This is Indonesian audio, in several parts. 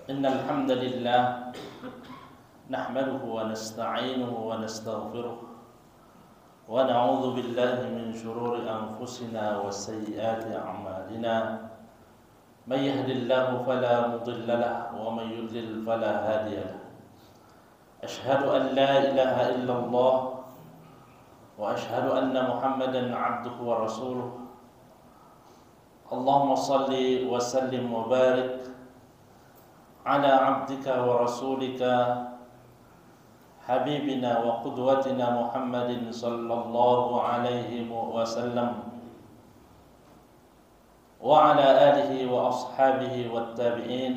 إن الحمد لله نحمده ونستعينه ونستغفره ونعوذ بالله من شرور أنفسنا وسيئات أعمالنا من يهد الله فلا مضل له ومن يضلل فلا هادي له أشهد أن لا إله إلا الله وأشهد أن محمدا عبده ورسوله اللهم صل وسلم وبارك على عبدك ورسولك حبيبنا وقدوتنا محمد صلى الله عليه وسلم وعلى آله وأصحابه والتابعين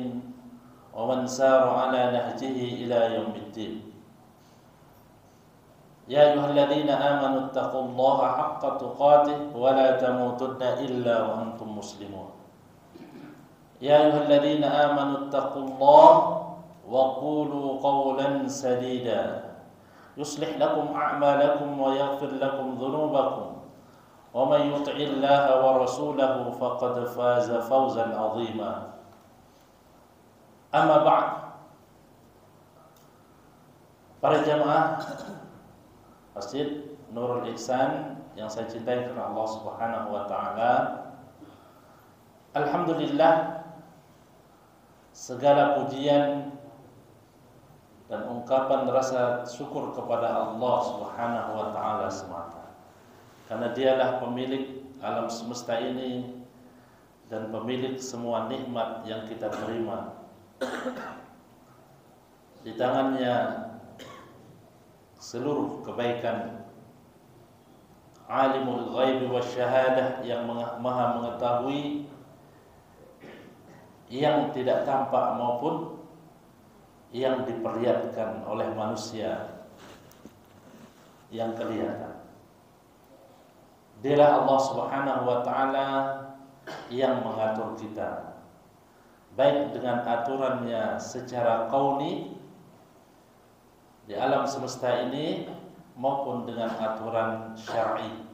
ومن سار على نهجه إلى يوم الدين. يا أيها الذين آمنوا اتقوا الله حق تقاته ولا تموتن إلا وأنتم مسلمون. يا أيها الذين آمنوا اتقوا الله وقولوا قولا سديدا يصلح لكم أعمالكم ويغفر لكم ذنوبكم ومن يطع الله ورسوله فقد فاز فوزا عظيما. أما بعد, para jamaah Masjid Nurul Ihsan yang saya cintai karena Allah Subhanahu wa taala, alhamdulillah segala pujian dan ungkapan rasa syukur kepada Allah Subhanahu wa taala semata. Karena Dialah pemilik alam semesta ini dan pemilik semua nikmat yang kita terima. Di tangannya seluruh kebaikan. Alimul ghaibi wasyahadah, yang maha mengetahui yang tidak tampak maupun yang diperlihatkan oleh manusia yang kelihatan. Dialah Allah Subhanahu wa taala yang mengatur kita, baik dengan aturannya secara kauni di alam semesta ini maupun dengan aturan syar'i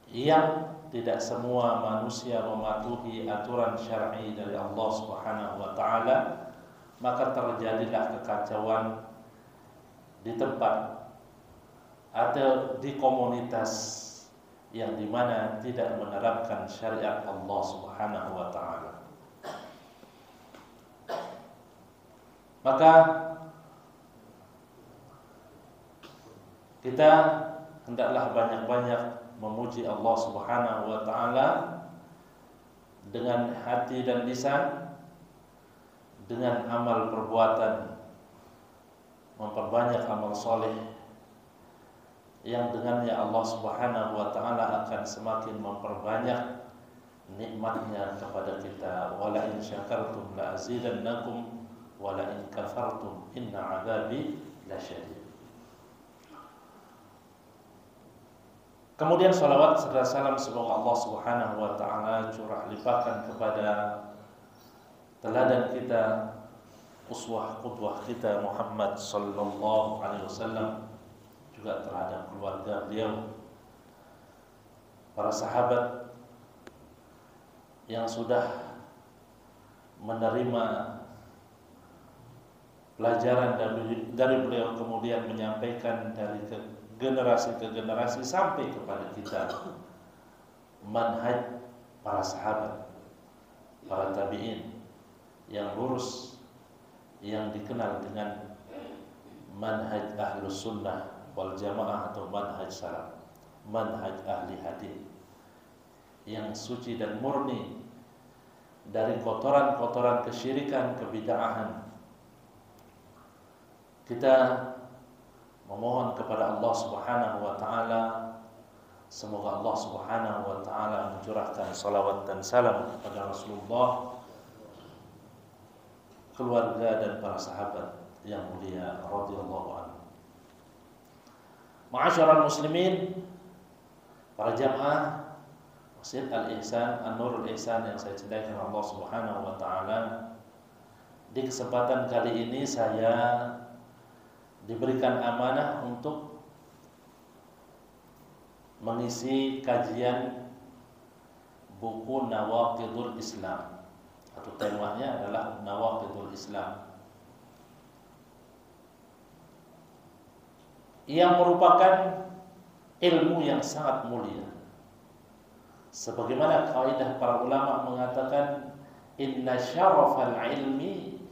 yang tidak semua manusia mematuhi aturan syar'i dari Allah Subhanahu wa taala, maka terjadilah kekacauan di tempat atau di komunitas yang dimana tidak menerapkan syariat Allah Subhanahu wa taala. Maka kita hendaklah banyak-banyak memuji Allah Subhanahu wa taala dengan hati dan lisan, dengan amal perbuatan, memperbanyak amal soleh yang dengannya Allah Subhanahu wa taala akan semakin memperbanyak nikmatnya kepada kita. Wala in syakartum la azidannakum wala in kafartum inna adzabi lasyadid. Kemudian salawat serta salam semoga Allah Subhanahu wa taala curah limpahkan kepada teladan kita, uswah qudwah kita Muhammad sallallahu alaihi wasallam, juga terhadap keluarga beliau, para sahabat yang sudah menerima pelajaran dari beliau, kemudian menyampaikan dari generasi ke generasi sampai kepada kita manhaj para sahabat, para tabi'in yang lurus, yang dikenal dengan manhaj ahlus sunnah wal jamaah atau manhaj salaf, manhaj ahli hadis yang suci dan murni dari kotoran-kotoran kesyirikan, kebid'ahan. Kita memohon kepada Allah Subhanahu wa taala semoga Allah Subhanahu wa taala mencurahkan salawat dan salam kepada Rasulullah, keluarga dan para sahabat yang mulia radhiyallahu anhu. Ma'asyiral muslimin, para jamaah Masjid Al-Ihsan, An-Nurul Ihsan yang saya cintai karena Allah Subhanahu wa taala, di kesempatan kali ini saya diberikan amanah untuk mengisi kajian buku Nawaqidul Islam atau temanya adalah Nawaqidul Islam, yang merupakan ilmu yang sangat mulia. Sebagaimana kaidah para ulama mengatakan, inna syarafal ilmi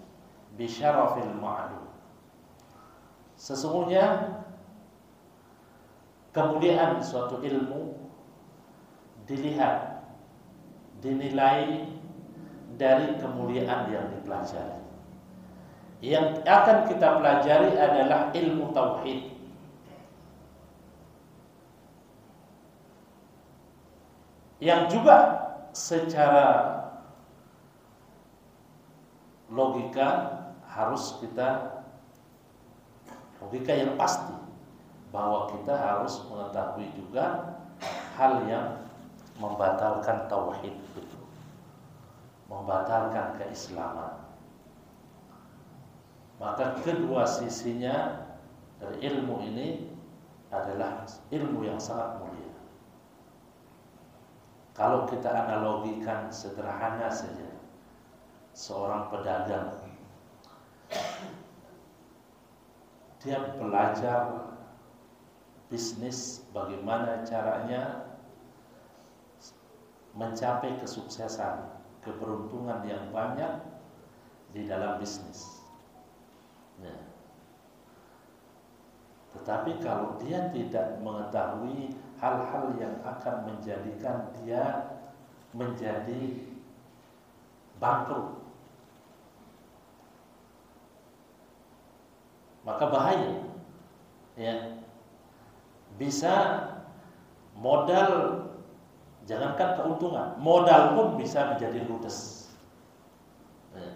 bi syarafil ma'lum. Sesungguhnya kemuliaan suatu ilmu dilihat, dinilai dari kemuliaan yang dipelajari. Yang akan kita pelajari adalah ilmu tauhid, yang juga secara logika harus kita, logika yang pasti, bahwa kita harus mengetahui juga hal yang membatalkan tauhid itu, membatalkan keislaman. Maka kedua sisinya dari ilmu ini adalah ilmu yang sangat mulia. Kalau kita analogikan sederhana saja, seorang pedagang, dia belajar bisnis, bagaimana caranya mencapai kesuksesan, keberuntungan yang banyak di dalam bisnis. Nah, tetapi kalau dia tidak mengetahui hal-hal yang akan menjadikan dia menjadi bangkrut, maka bahaya. Ya, bisa modal, jangankan keuntungan, modal pun bisa menjadi ludes. Ya.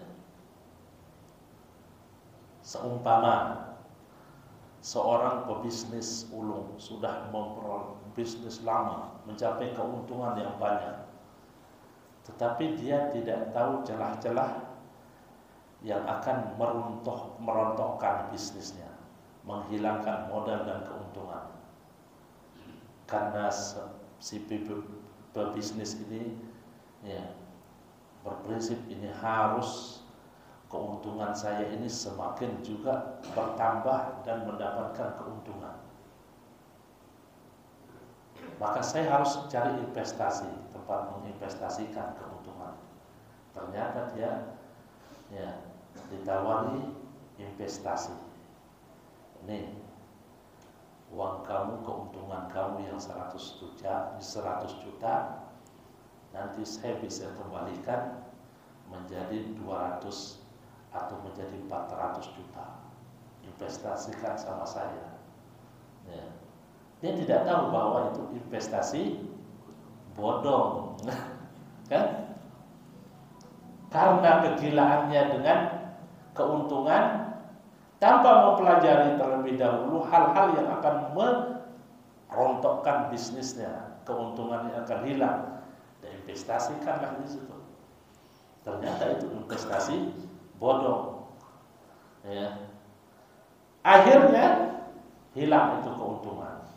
Seumpama seorang pebisnis ulung sudah memperoleh bisnis lama, mencapai keuntungan yang banyak, tetapi dia tidak tahu celah-celah yang akan merontokkan bisnisnya, menghilangkan modal dan keuntungan. Karena si pebisnis ini ya, berprinsip ini harus keuntungan saya ini semakin juga bertambah dan mendapatkan keuntungan, maka saya harus cari investasi, tempat menginvestasikan keuntungan. Ternyata dia ya ditawari investasi. Ini uang kamu, keuntungan kamu yang 100 juta, nanti saya bisa kembalikan menjadi 200 atau menjadi 400 juta. Investasikan sama saya. Ya. Dia tidak tahu bahwa itu investasi bodong. Kan? Karena kegilaannya dengan keuntungan, tanpa mempelajari terlebih dahulu hal-hal yang akan merontokkan bisnisnya, keuntungannya akan hilang. Dan investasikanlah di situ. Ternyata itu investasi bodong. Ya. Akhirnya hilang itu keuntungan.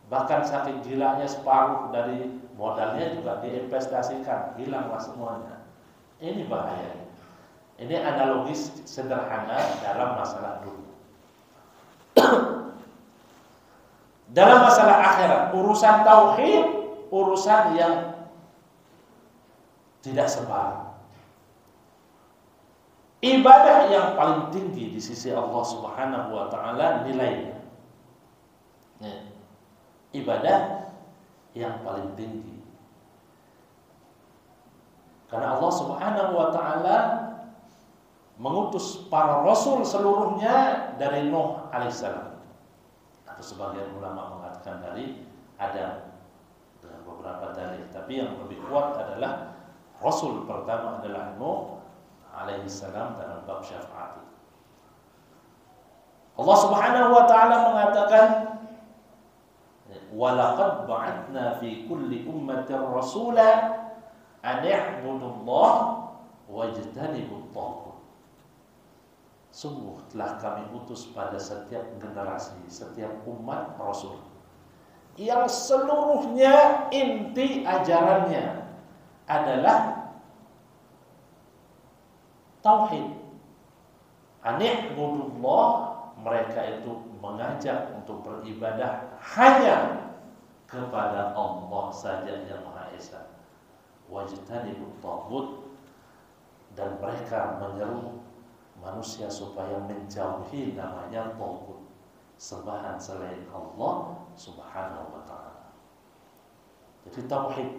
Bahkan saking gilanya separuh dari modalnya juga diinvestasikan, hilanglah semuanya. Ini bahaya. Ini analogis sederhana dalam masalah dunia. Dalam masalah akhirat, urusan tauhid, urusan yang tidak separuh. Ibadah yang paling tinggi di sisi Allah Subhanahu wa taala nilainya. Ya. Ibadah yang paling tinggi. Karena Allah Subhanahu wa taala mengutus para rasul seluruhnya dari Nuh alaihissalam, atau sebagian ulama mengatakan dari Adam, dengan beberapa dalil. Tapi yang lebih kuat adalah rasul pertama adalah Nuh alaihissalam dalam bab syafaat. Allah Subhanahu wa taala mengatakan, "Wa laqad ba'atna fi kulli ummatin rasula an i'budullaha wajtanibut taghut." Sungguh telah kami utus pada setiap generasi, setiap umat rasul, yang seluruhnya inti ajarannya adalah tauhid. Ani'budullah, mereka itu mengajak untuk beribadah hanya kepada Allah saja yang Maha Esa. Wajtanibut taghut, dan mereka menyeru manusia supaya menjauhi namanya taghut, sembahan selain Allah Subhanahu wa taala. Jadi tauhid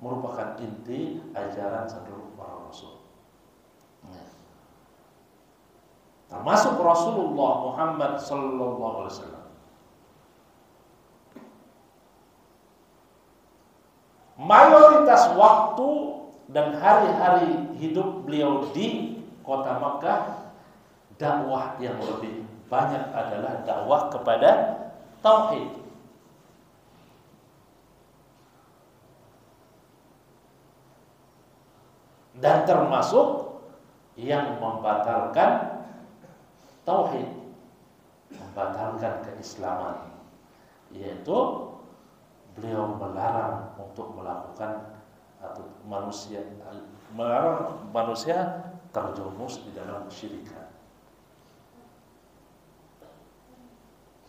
merupakan inti ajaran seluruh para rasul. Termasuk Rasulullah Muhammad sallallahu alaihi wasallam. Mayoritas waktu dan hari-hari hidup beliau di kota Makkah, dakwah yang lebih banyak adalah dakwah kepada tauhid. Dan termasuk yang membatalkan tauhid, membatalkan keislaman, yaitu beliau melarang untuk melakukan atau melarang manusia terjerumus di dalam kesyirikan.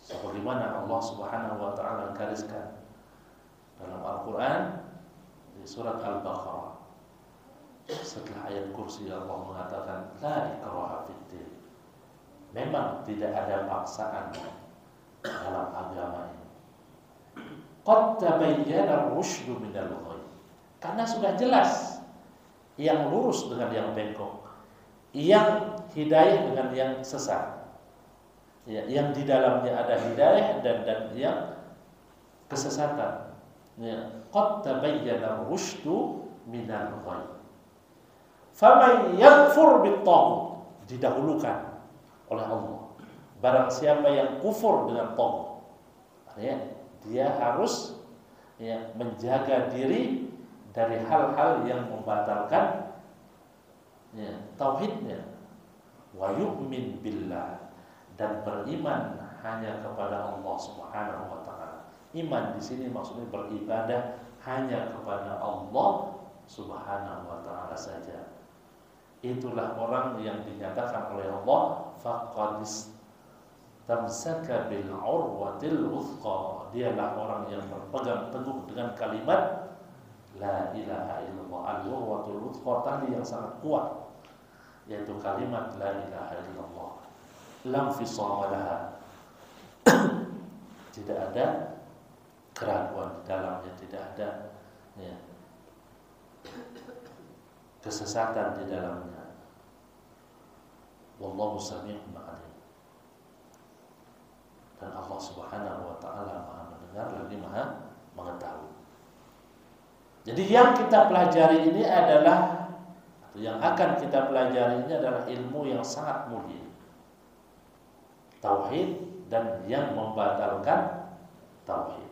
Sebagaimana Allah Subhanahu wa taala gariskan dalam Al-Qur'an di surat Al-Baqarah. Setelah ayat kursi Allah mengatakan la ikraha fiddin. Memang tidak ada paksaan dalam agama ini. Qad tabayyana ar-rusydu minal ghayy. Karena sudah jelas yang lurus dengan yang bengkok, yang hidayah dengan yang sesat. Ya, yang di dalamnya ada hidayah dan yang kesesatan. Ya, qad tabayyana ar-rusydu minal ghayy. Faman yakfur bit-taghut, didahulukan oleh Allah. Barang siapa yang kufur dengan taghut, artinya dia harus menjaga diri dari hal-hal yang membatalkan tauhidnya. Wa yu'min billah, dan beriman hanya kepada Allah Subhanahu wa taala. Iman di sini maksudnya beribadah hanya kepada Allah Subhanahu wa taala saja. Itulah orang yang dinyatakan oleh Allah faqad istamsaka bil urwatil wuthqa. Dialah orang yang berpegang teguh dengan kalimat la ilaha illallah. Al-urwatul wuthqa, tali yang sangat kuat, yaitu kalimat la ilaha illallah. Lam fisama laha. Tidak ada keraguan di dalamnya, tidak ada kesesatan di dalamnya. Wallahu sami'un alim. Dan Allah Subhanahu wa taala Maha mendengar lagi Maha mengetahui. Jadi yang kita pelajari ini adalah, atau yang akan kita pelajari ini adalah ilmu yang sangat mulia, tauhid dan yang membatalkan tauhid.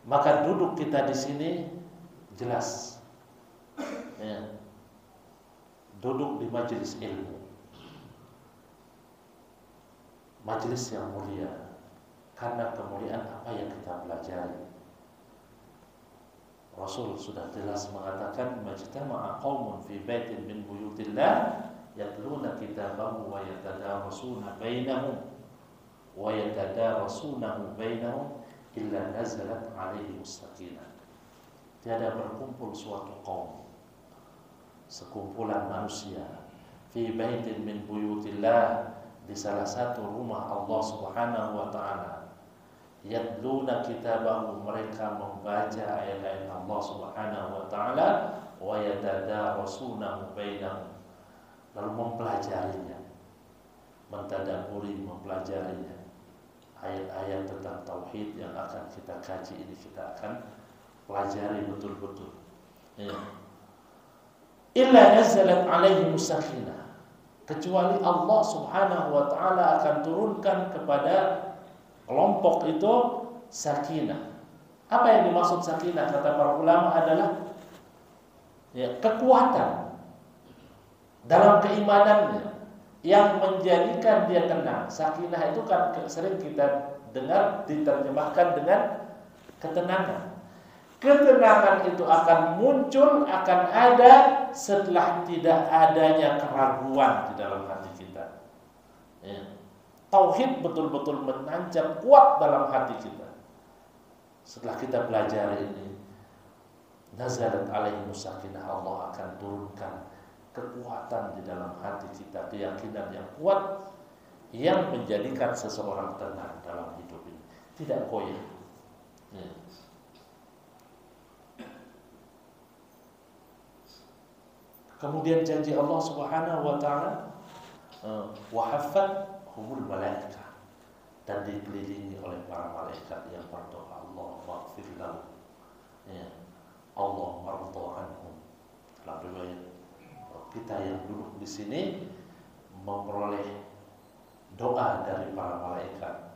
Maka duduk kita di sini jelas, duduk di majelis ilmu, majelis yang mulia, karena kemuliaan apa yang kita pelajari. Rasul sudah jelas mengatakan majtama'a qaumun fi baitin min buyutillah yatluna kitabahu wa yatadarasuna bainahum illa nazalat 'alaihimus sakinah. Tiada berkumpul suatu kaum, sekumpulan manusia, fi baitin min buyutillah, di salah satu rumah Allah Subhanahu wa taala, yatluna kitabahu, mereka membaca ayat-ayat Allah Subhanahu wa taala, wa yatadarasunahu bainahum, lalu mempelajarinya, mentadaburi, mempelajarinya. Ayat-ayat tentang tauhid yang akan kita kaji ini kita akan pelajari betul-betul. Illa nazalat alaihimus sakinah, kecuali Allah Subhanahu wa taala akan turunkan kepada kelompok itu sakinah. Apa yang dimaksud sakinah? Kata para ulama adalah kekuatan dalam keimanannya yang menjadikan dia tenang. Sakinah itu kan sering kita dengar diterjemahkan dengan ketenangan. Ketenangan itu akan muncul, akan ada setelah tidak adanya keraguan di dalam hati kita. Ya. Tauhid betul-betul menancap kuat dalam hati kita. Setelah kita belajar ini, nazalat alaihi sakinah, Allah akan turunkan kekuatan di dalam hati kita, keyakinan yang kuat yang menjadikan seseorang tenang dalam hidup ini, tidak goyah. Ya. Kemudian janji Allah Subhanahu wa taala, wa haffathumul malaikah, dan dikelilingi oleh para malaikat yang berdoa, Allah maghfir lahu, ya, Allah marḍa anhum. Dalam riwayat, kita yang duduk di sini memperoleh doa dari para malaikat,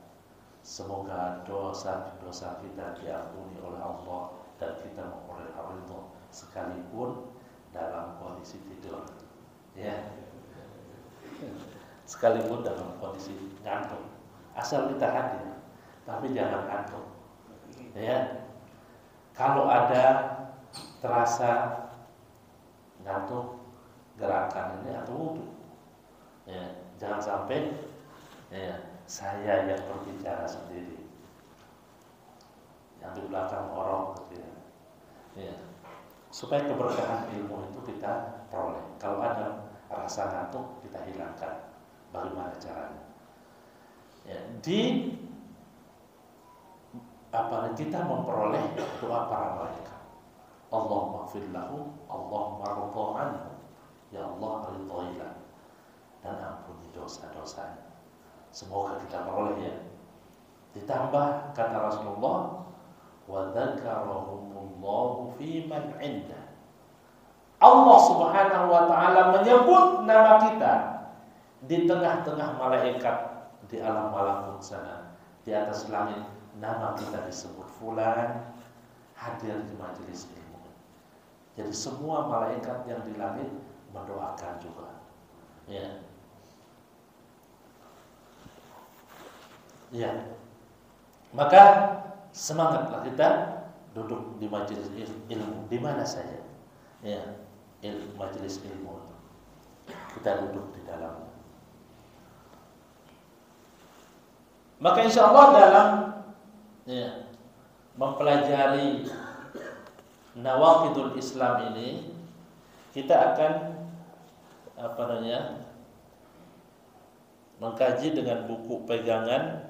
semoga dosa-dosa kita diampuni oleh Allah dan kita memperoleh ridha sekalipun dalam kondisi tidur, ya, sekalipun dalam kondisi ngantuk, asal kita hadir, tapi jangan ngantuk, ya. Kalau ada terasa ngantuk gerakan ini atau wudhu, ya, jangan sampai, ya, saya yang berbicara sendiri, yang di belakang orang, gitu ya. Ya. Supaya keberkahan ilmu itu kita peroleh. Kalau ada rasa ngantuk, kita hilangkan. Bagaimana caranya? Ya, kita memperoleh doa para malaikat. Allah maghfir lahu, Allah marḍa anhu, ya Allah ridhailah dan ampuni dosa-dosanya. Semoga kita peroleh, ya. Ditambah kata Rasulullah, wa dzakarahumullahu fi man 'indah. Allah Subhanahu wa taala menyebut nama kita di tengah-tengah malaikat di alam malakut sana, di atas langit, nama kita disebut fulan hadir di majelis ilmu. Jadi semua malaikat yang di langit mendoakan juga. Ya. Ya. Maka semangatlah kita duduk di majelis ilmu di mana saja, ya, majelis ilmu itu kita duduk di dalamnya. Maka insya Allah dalam, ya, mempelajari nawaqidul Islam ini, kita akan mengkaji dengan buku pegangan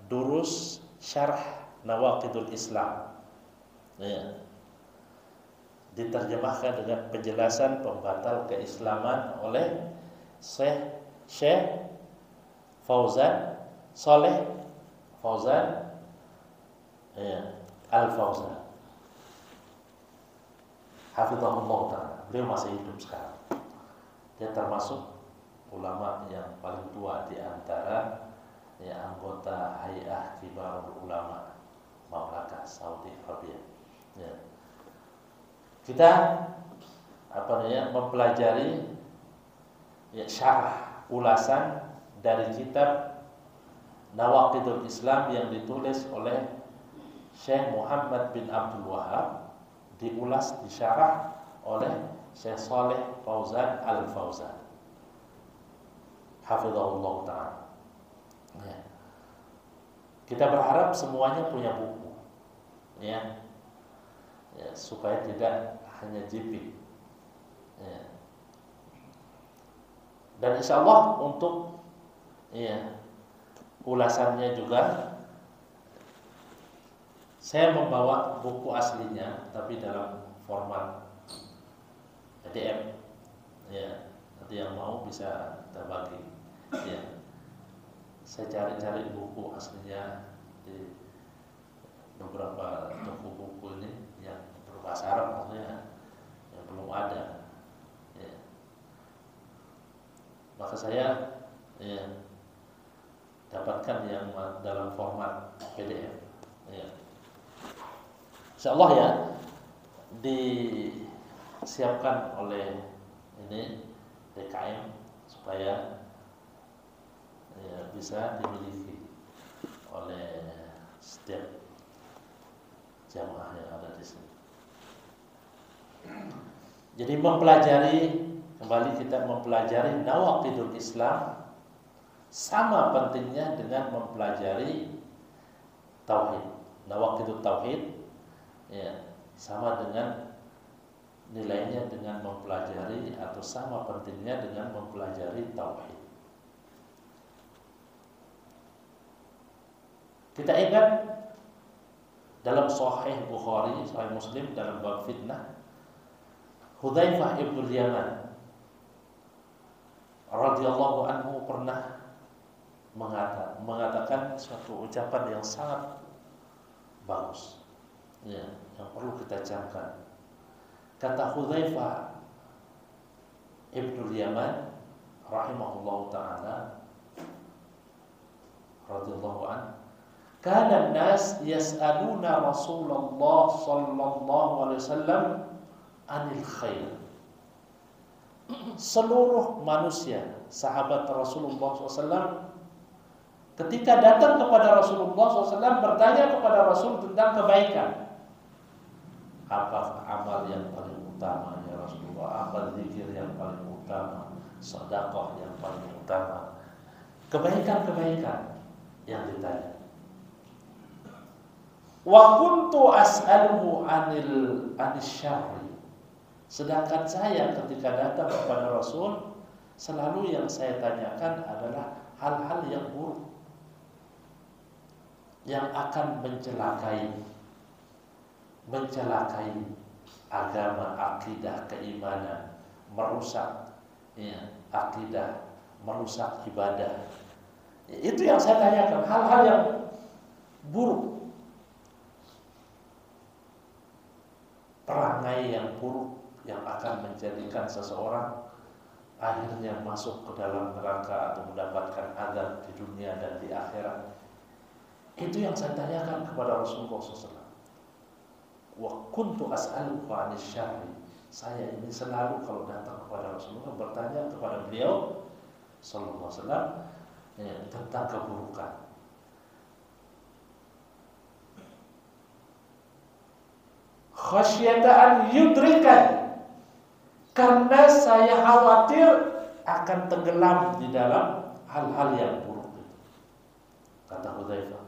Durus Syarah Nawaqidul Islam, ya, diterjemahkan dengan penjelasan pembatal keislaman oleh Syekh Fauzan Saleh Fauzan, ya, Al-Fauzan, hafizahullah ta'ala. Beliau masih hidup sekarang. Dia termasuk ulama yang paling tua di antara, ya, anggota Hay'ah Kibarul Ulama Mamlakah Saudi Arabia. Ya. Kita mempelajari, ya, syarah ulasan dari kitab Nawaqidul Islam yang ditulis oleh Syekh Muhammad bin Abdul Wahab, diulas, disyarah oleh Syekh Saleh Fauzan Al-Fauzan, hafizahullah ta'ala. Ya. Kita berharap semuanya punya buku, ya, ya, supaya tidak hanya jipik, ya. Dan insya Allah untuk, ya, ulasannya juga saya membawa buku aslinya tapi dalam format PDF, ya. Nanti yang mau bisa kita bagi, ya. Saya cari-cari buku aslinya di beberapa toko buku ini yang berbahasa Arab, maksudnya yang belum ada, ya. Maka saya, ya, dapatkan yang dalam format PDF, ya. Insyaallah, ya, disiapkan oleh ini DKM supaya, ya, bisa dimiliki oleh setiap jamaah yang ada di sini. Jadi mempelajari, kembali kita mempelajari nawaqidul Islam sama pentingnya dengan mempelajari tauhid. Nawaqidut tauhid ya, sama dengan nilainya dengan mempelajari atau sama pentingnya dengan mempelajari tauhid. Kita ingat dalam Sahih Bukhari, Sahih Muslim dalam bab fitnah, Hudzaifah ibn Yaman radhiyallahu anhu pernah mengatakan suatu ucapan yang sangat bagus, ya, yang perlu kita camkan. Kata Hudzaifah ibn Yaman rahimahullahu taala radhiyallahu anhu, kana an-nas yas'aluna Rasulullah sallallahu alaihi wasallam anil khair. Seluruh manusia, sahabat Rasulullah SAW, ketika datang kepada Rasulullah SAW bertanya kepada Rasul tentang kebaikan. Apa amal yang paling utama ya Rasulullah? Apa zikir yang paling utama? Sedekah yang paling utama? Kebaikan-kebaikan yang ditanya. Wa kuntu as'aluhu anil syarri. Sedangkan saya ketika datang kepada Rasul, selalu yang saya tanyakan adalah hal-hal yang buruk, yang akan mencelakai agama, akidah, keimanan, merusak ya, akidah, merusak ibadah. Itu yang saya tanyakan, hal-hal yang buruk, perangai yang buruk yang akan menjadikan seseorang akhirnya masuk ke dalam neraka atau mendapatkan azab di dunia dan di akhirat. Itu yang saya tanyakan kepada Rasulullah SAW. Wa kuntu as'aluhu 'anil syarri. Saya ini selalu kalau datang kepada Rasulullah bertanya kepada beliau sallallahu alaihi wasallam tentang keburukan. Khasyata an yudrikan, karena saya khawatir akan tenggelam di dalam hal-hal yang buruk itu, kata Hudzaifah.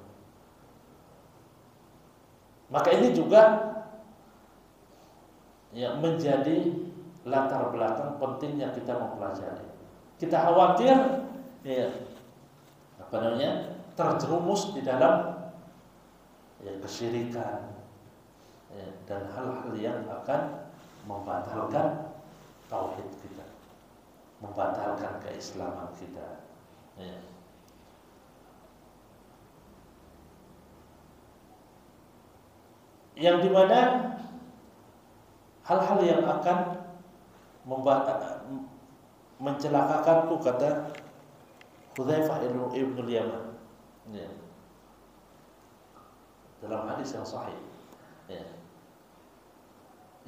Maka ini juga yang menjadi latar belakang pentingnya kita mempelajari. Kita khawatir terjerumus di dalam kesyirikan dan hal-hal yang akan membatalkan tauhid kita, membatalkan keislaman kita. Yang dimana hal-hal yang akan mencelakakanku, kata Hudzaifah ibn Yaman dalam hadis yang sahih.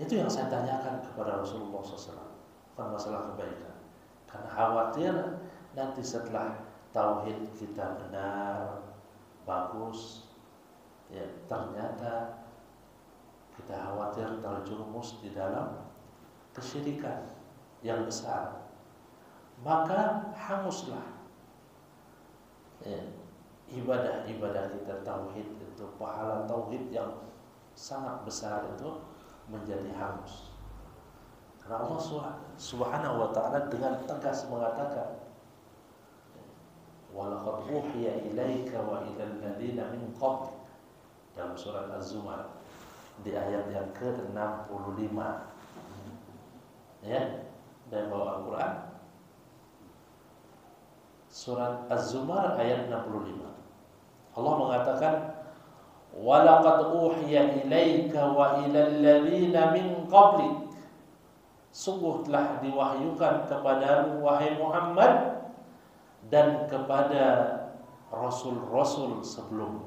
Itu yang saya tanyakan kepada Rasulullah SAW, bukan masalah kebaikan, karena khawatir nanti setelah tauhid kita benar, bagus, ternyata kita khawatir terjerumus di dalam kesyirikan yang besar. Maka hanguslah ibadah-ibadah kita, tauhid itu, pahala tauhid yang sangat besar itu menjadi hangus. Karena Allah Subhanahu wa ta'ala dengan tegas mengatakan, wa laqad uhiya ilaika wa ilal ladzina min qablik, dalam surat Az-Zumar di ayat yang ke-65. Dan bawa Al-Quran, surat Az-Zumar ayat 65. Allah mengatakan, wa laqad uhiya ilaika wa ilal ladzina min qablik, sungguh telah diwahyukan kepadamu wahai Muhammad dan kepada rasul-rasul sebelum,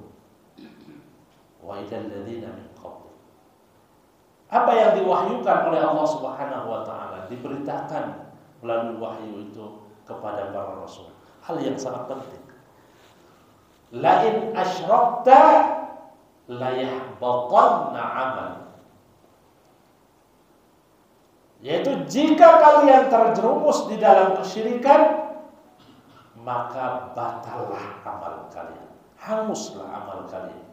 wa ilal ladzina min qablik. Apa yang diwahyukan oleh Allah Subhanahu wa ta'ala diberitakan melalui wahyu itu kepada para rasul. Hal yang sangat penting. Lain asyrakta la yahbatanna amal. Yaitu jika kalian terjerumus di dalam kesyirikan, maka batallah amal kalian, hanguslah amal kalian.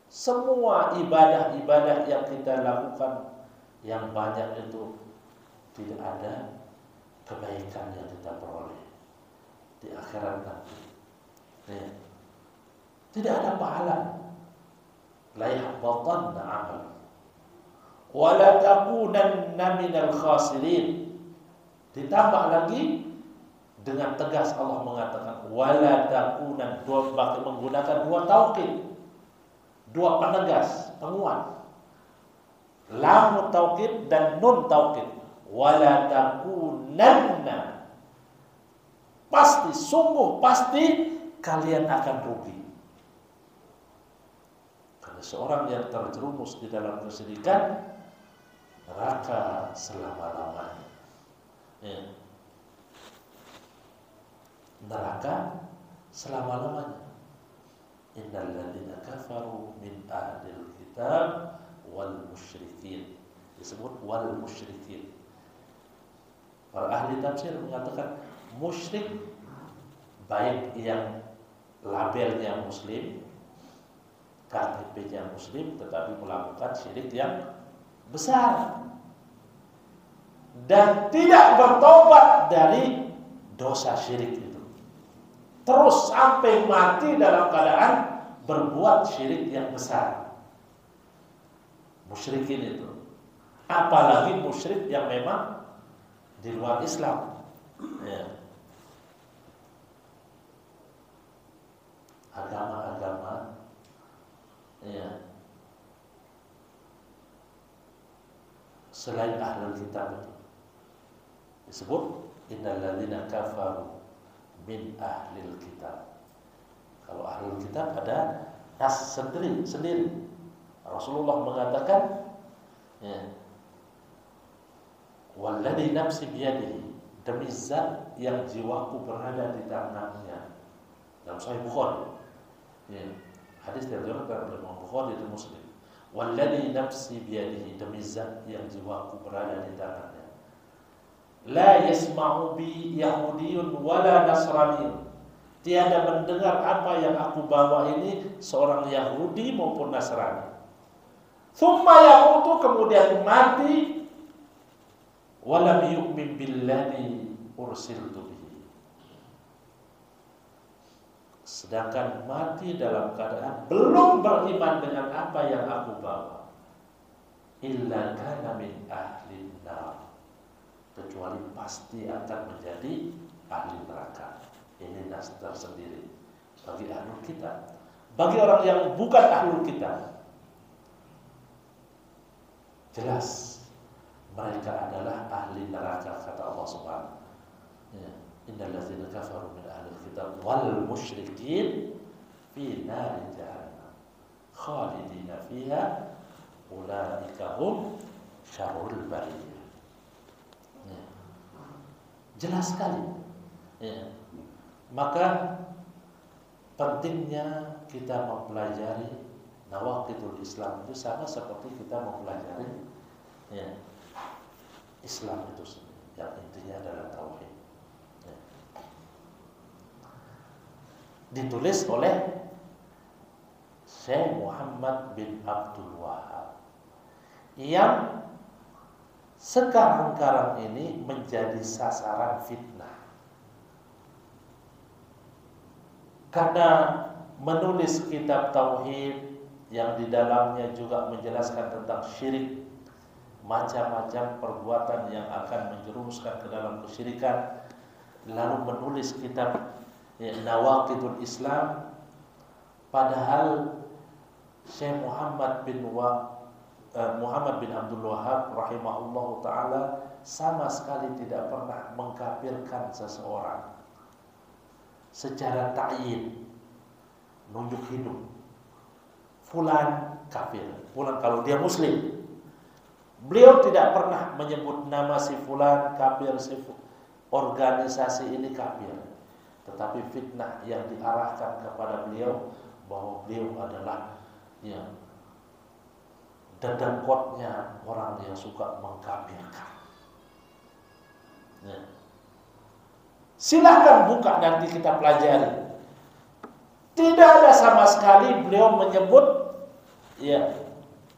Semua ibadah-ibadah yang kita lakukan yang banyak itu tidak ada kebaikan yang kita peroleh di akhirat nanti. Ya. Tidak ada pahala. La yahbatanna amal wa la takunanna minal khasirin. Ditambah lagi dengan tegas Allah mengatakan wala takunan, menggunakan dua taukid, dua penegas, penguat, lam taukid dan nun taukid. Wala takunanna, pasti, sungguh pasti kalian akan rugi. Karena seorang yang terjerumus di dalam kesyirikan, neraka selama-lamanya. Ya. Neraka selama-lamanya. Innal ladzina kafaru min ahlil kitab wal musyrikin. Disebut wal musyrikin. Para ahli tafsir mengatakan musyrik baik yang labelnya muslim, KTP-nya muslim, tetapi melakukan syirik yang besar dan tidak bertobat dari dosa syirik itu, terus sampai mati dalam keadaan berbuat syirik yang besar. Musyrikin itu, apalagi musyrik yang memang di luar Islam, ya. Agama-agama, ya, selain ahlul kitab itu disebut innal ladzina kafaru min ahlil kitab. Kalau ahlul kitab ada nas sendiri. Rasulullah mengatakan, ya, walladzi nafsi biyadihi, demi zat yang jiwaku berada di tangannya. Dalam Sahih Bukhari, ya, hadis diriwayatkan oleh Imam Bukhari dan Muslim. Walladzi nafsi biyadihi, demi zat yang jiwaku berada di tangannya. La yasma'u bi yahudiyyun wala nasraniyyun. Tiada mendengar apa yang aku bawa ini seorang Yahudi maupun Nasrani. Tsumma yamutu, kemudian mati, walam yu'min billadzi ursiltu bihi, sedangkan mati dalam keadaan belum beriman dengan apa yang aku bawa, illa kana min ahlin nar, kecuali pasti akan menjadi ahli neraka. Ini nas tersendiri bagi ahlul kitab. Bagi orang yang bukan ahlul kitab, jelas mereka adalah ahli neraka, kata Allah Subhanahu. Ya. Innal ladzina kafaru min ahlil kitab wal musyrikin fi nari jahannam khalidina fiha ulaika hum syarrul bariyah. Ya. Jelas sekali. Ya. Maka pentingnya kita mempelajari nawaqidul Islam itu sama seperti kita mempelajari, ya, Islam itu sendiri, yang intinya adalah tauhid. Ya. Ditulis oleh Syekh Muhammad bin Abdul Wahab yang sekarang ini menjadi sasaran fitnah karena menulis kitab tauhid yang di dalamnya juga menjelaskan tentang syirik, macam-macam perbuatan yang akan menjerumuskan ke dalam kesyirikan, lalu menulis kitab, ya, Nawaqidul Islam, padahal Syekh Muhammad bin Abdul Wahab rahimahullahu taala sama sekali tidak pernah mengkafirkan seseorang secara ta'yin, nunjuk hidup. Fulan kafir, fulan kalau dia muslim. Beliau tidak pernah menyebut nama si fulan kafir, si organisasi ini kafir. Tetapi fitnah yang diarahkan kepada beliau bahwa beliau adalah, ya, dedengkotnya orang yang suka mengkafirkan. Ya. Silahkan buka nanti kita pelajari. Tidak ada sama sekali beliau menyebut ya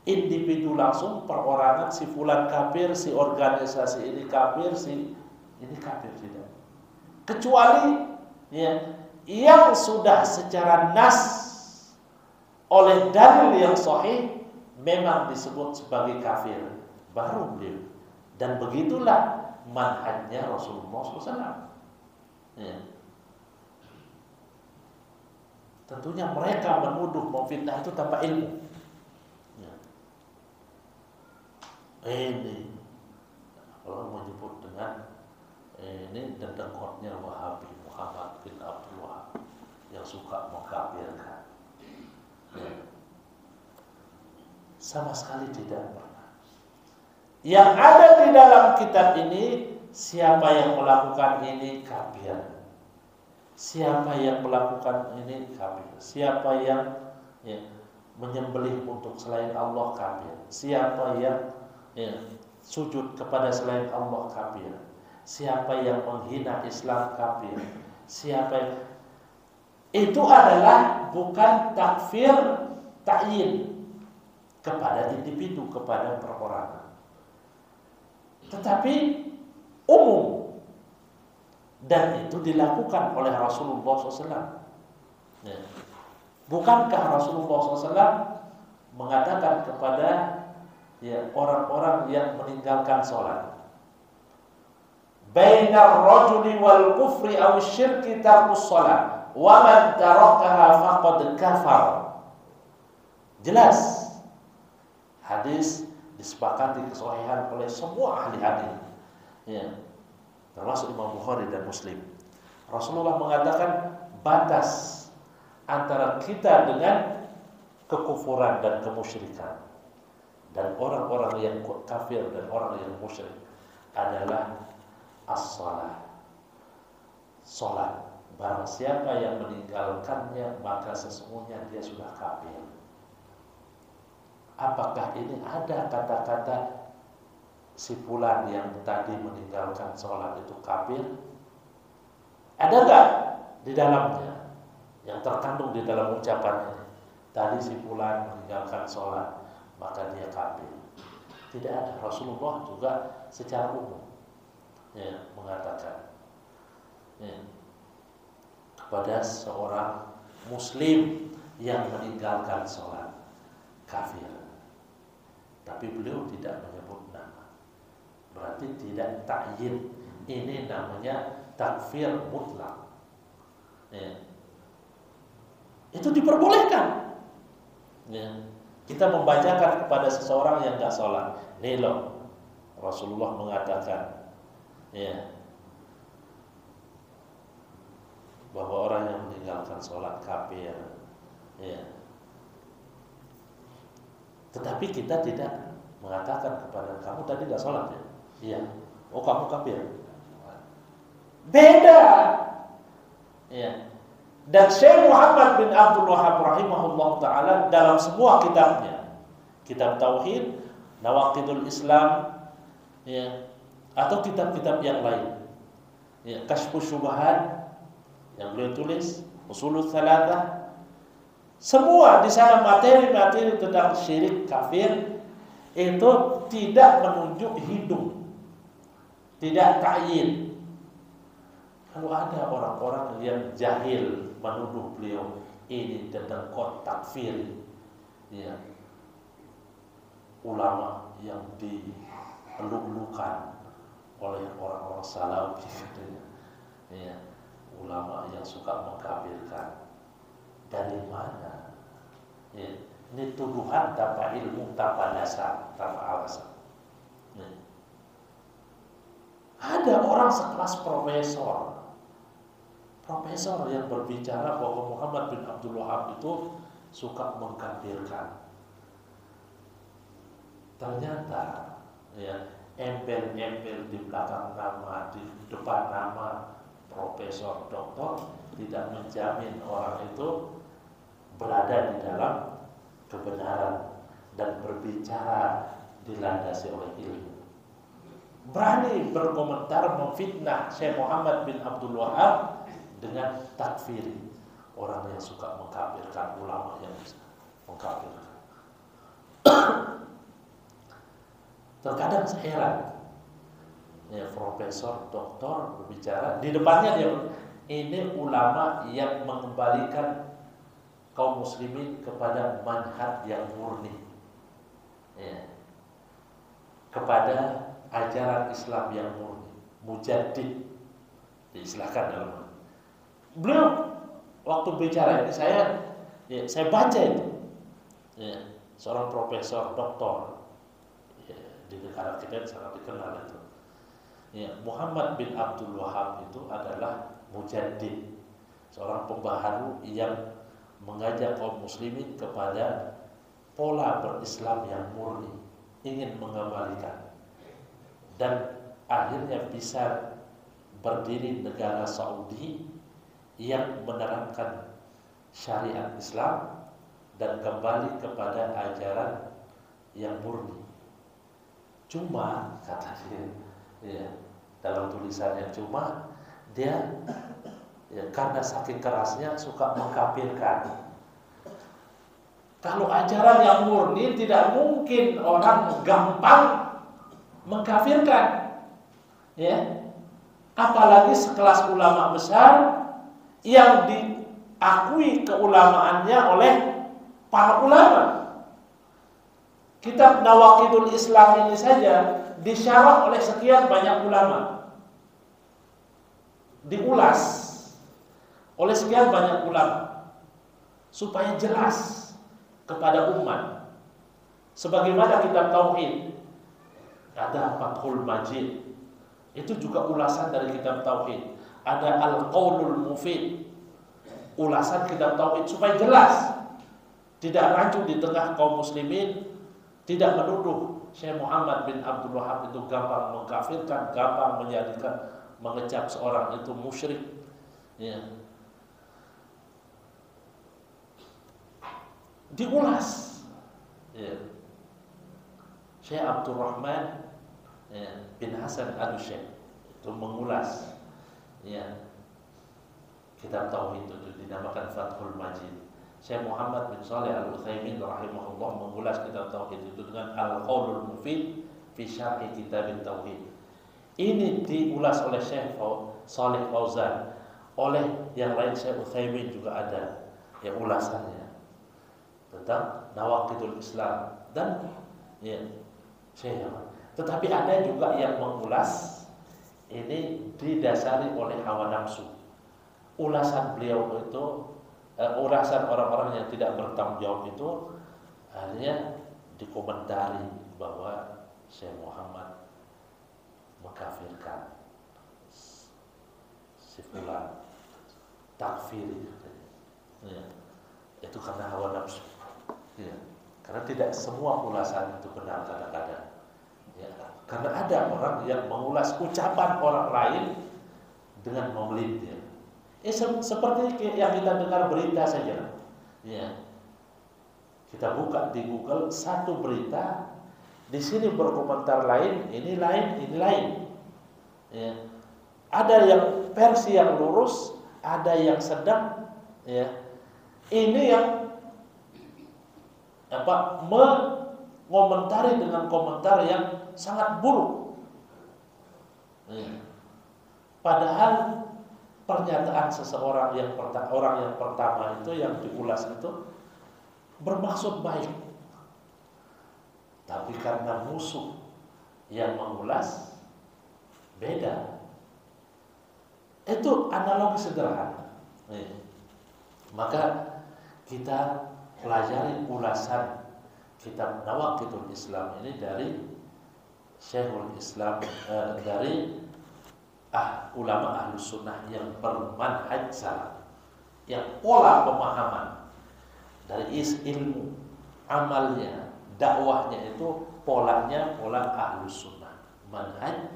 individu langsung perorangan si fulan kafir, si organisasi ini kafir, si ini kafir, tidak. Kecuali ya yang sudah secara nas oleh dalil yang sahih memang disebut sebagai kafir, baru beliau. Dan begitulah manhajnya Rasulullah SAW. Ya. Tentunya mereka menuduh, memfitnah itu tanpa ilmu. Ya. Ini kalau menyebut dengan ini dedengkotnya Wahabi Muhammad bin Abdul Wahab yang suka mengkafirkan. Ya. Sama sekali tidak pernah. Yang ada di dalam kitab ini, siapa yang melakukan ini kafir. Siapa yang melakukan ini kafir. Siapa yang ya, menyembelih untuk selain Allah kafir. Siapa yang ya, sujud kepada selain Allah kafir. Siapa yang menghina Islam kafir. Siapa yang itu adalah bukan takfir ta'yin kepada individu, kepada perorangan, tetapi umum, dan itu dilakukan oleh Rasulullah SAW. Ya. Bukankah Rasulullah SAW mengatakan kepada ya, orang-orang yang meninggalkan sholat, bainar rajuli wal kufri aw syirki tarkus shalah wa man tarakaha faqad kafar. Jelas hadis disepakati kesahihan oleh semua ahli hadis, ya, termasuk Imam Bukhari dan Muslim. Rasulullah mengatakan batas antara kita dengan kekufuran dan kemusyrikan dan orang-orang yang kafir dan orang yang musyrik adalah as-shalah, salat. Barang siapa yang meninggalkannya maka sesungguhnya dia sudah kafir. Apakah ini ada kata-kata si fulan yang tadi meninggalkan sholat itu kafir? Ada enggak di dalamnya yang terkandung di dalam ucapan ini? Tadi si fulan meninggalkan sholat maka dia kafir. Tidak ada. Rasulullah juga secara umum ya, mengatakan ya, kepada seorang muslim yang meninggalkan sholat kafir. Tapi beliau tidak menyebut nama. Berarti tidak ta'yin. Ini namanya takfir mutlak. Ya. Itu diperbolehkan. Ya. Kita membacakan kepada seseorang yang tidak sholat. Nih loh, Rasulullah mengatakan, ya, bahwa orang yang meninggalkan sholat kafir. Ya. Tetapi kita tidak mengatakan kepada kamu tadi tidak sholat ya? Iya. Oh kamu kafir. Beda. Ya. Dan Syekh Muhammad bin Abdul Wahab rahimahullah ta'ala dalam semua kitabnya, kitab Tauhid, Nawaqidul Islam, ya, atau kitab-kitab yang lain, ya, Kashfus Syubhat yang beliau tulis, Ushulul Thalathah, semua di sana materi-materi tentang syirik kafir itu tidak menunjuk hidung, tidak ta'yin. Kalau ada orang-orang yang jahil menuduh beliau ini dedengkot takfir, ya, ulama yang dieluk-elukan oleh orang-orang Salafi, ya, ulama yang suka mengkafirkan. Dari mana? Ya. Ini tuduhan tanpa ilmu, tanpa dasar, tanpa alasan. Ya. Ada orang sekelas profesor yang berbicara bahwa Muhammad bin Abdul Wahab itu suka mengkafirkan. Ternyata ya, embel-embel di belakang nama, di depan nama profesor, doktor tidak menjamin orang itu berada di dalam kebenaran dan berbicara dilandasi oleh ilmu. Berani berkomentar memfitnah Syekh Muhammad bin Abdul Wahab dengan takfiri, orang yang suka mengkafirkan, ulama yang mengkafirkan. Terkadang saya heran, ya, profesor, doktor berbicara di depannya dia, ini ulama yang mengembalikan kaum muslimin kepada manhaj yang murni, ya, kepada ajaran Islam yang murni, mujaddid, diistilahkan dalam. Beliau waktu bicara ini saya baca itu, ya, seorang profesor, doktor, ya, di negara kita sangat dikenal itu. Ya, Muhammad bin Abdul Wahab itu adalah mujaddid, seorang pembaharu yang mengajak kaum muslimin kepada pola berislam yang murni, ingin mengembalikan, dan akhirnya bisa berdiri negara Saudi yang menerapkan syariat Islam dan kembali kepada ajaran yang murni. Cuma kata dia, ya, dalam tulisannya, cuma dia, ya, karena saking kerasnya suka mengkafirkan. Kalau ajaran yang murni tidak mungkin orang gampang mengkafirkan, ya. Apalagi sekelas ulama besar yang diakui keulamaannya oleh para ulama. Kitab Nawaqidul Islam ini saja disyarah oleh sekian banyak ulama, diulas oleh sekian banyak ulama supaya jelas kepada umat. Sebagaimana kitab Tauhid, ada Fathul Majid, itu juga ulasan dari kitab Tauhid. Ada Al-Qaulul Mufid, ulasan kitab Tauhid supaya jelas, tidak rancu di tengah kaum muslimin, tidak menuduh Syekh Muhammad bin Abdul Wahab itu gampang mengkafirkan, gampang menjadikan, mengecap seorang itu musyrik, ya. Diulas, ya. Syekh Abdul Rahman, ya, bin Hasan Al-Syekh itu mengulas, ya, kitab Tauhid itu dinamakan Fathul Majid. Syekh Muhammad bin Shalih Al-Utsaimin rahimahullah mengulas kitab Tauhid itu dengan Al-Qaulul Mufid fi Syarh Kitab Tauhid. Ini diulas oleh Syekh Shalih Fauzan, oleh yang lain Syekh Utsaimin juga ada, ya, ulasannya tentang Nawaqidul Islam dan, ya, Syekh. Tetapi ada juga yang mengulas ini didasari oleh hawa nafsu. Ulasan beliau itu, ulasan orang-orang yang tidak bertanggung jawab itu, akhirnya dikomentari bahwa Syekh Muhammad mengkafirkan si fulan, takfiri, ya. Itu karena hawa nafsu, ya. Karena tidak semua ulasan itu benar kadang-kadang, ya. Karena ada orang yang mengulas ucapan orang lain dengan memelintir. Seperti yang kita dengar berita saja, ya. Kita buka di Google satu berita, di sini berkomentar lain, ini lain, ini lain, ya. Ada yang versi yang lurus, ada yang sedang, ya. Ini yang mengomentari dengan komentar yang sangat buruk, ya. Padahal pernyataan seseorang orang yang pertama itu yang diulas itu bermaksud baik, tapi karena musuh yang mengulas beda. Itu analogi sederhana. Maka kita pelajari ulasan kitab Nawaqidul Islam ini dari Syekhul Islam, dari ulama Ahlus Sunnah yang bermanhaj salaf, yang pola pemahaman dari ilmu, amalnya, dakwahnya itu polanya pola Ahlus Sunnah, manhaj,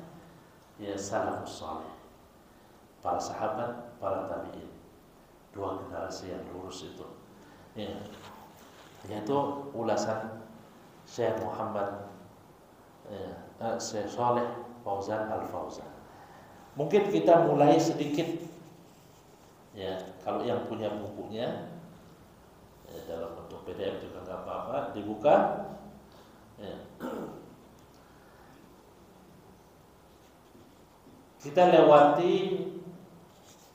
ya, salafus salih, para sahabat, para tabi'in, dua generasi yang lurus itu, ya. yaitu ulasan Syekh Muhammad Syekh Shalih Fauzan Al-Fauzan. Mungkin kita mulai sedikit ya, kalau yang punya bukunya ya, dalam bentuk PDF juga nggak apa-apa, dibuka ya. Kita lewati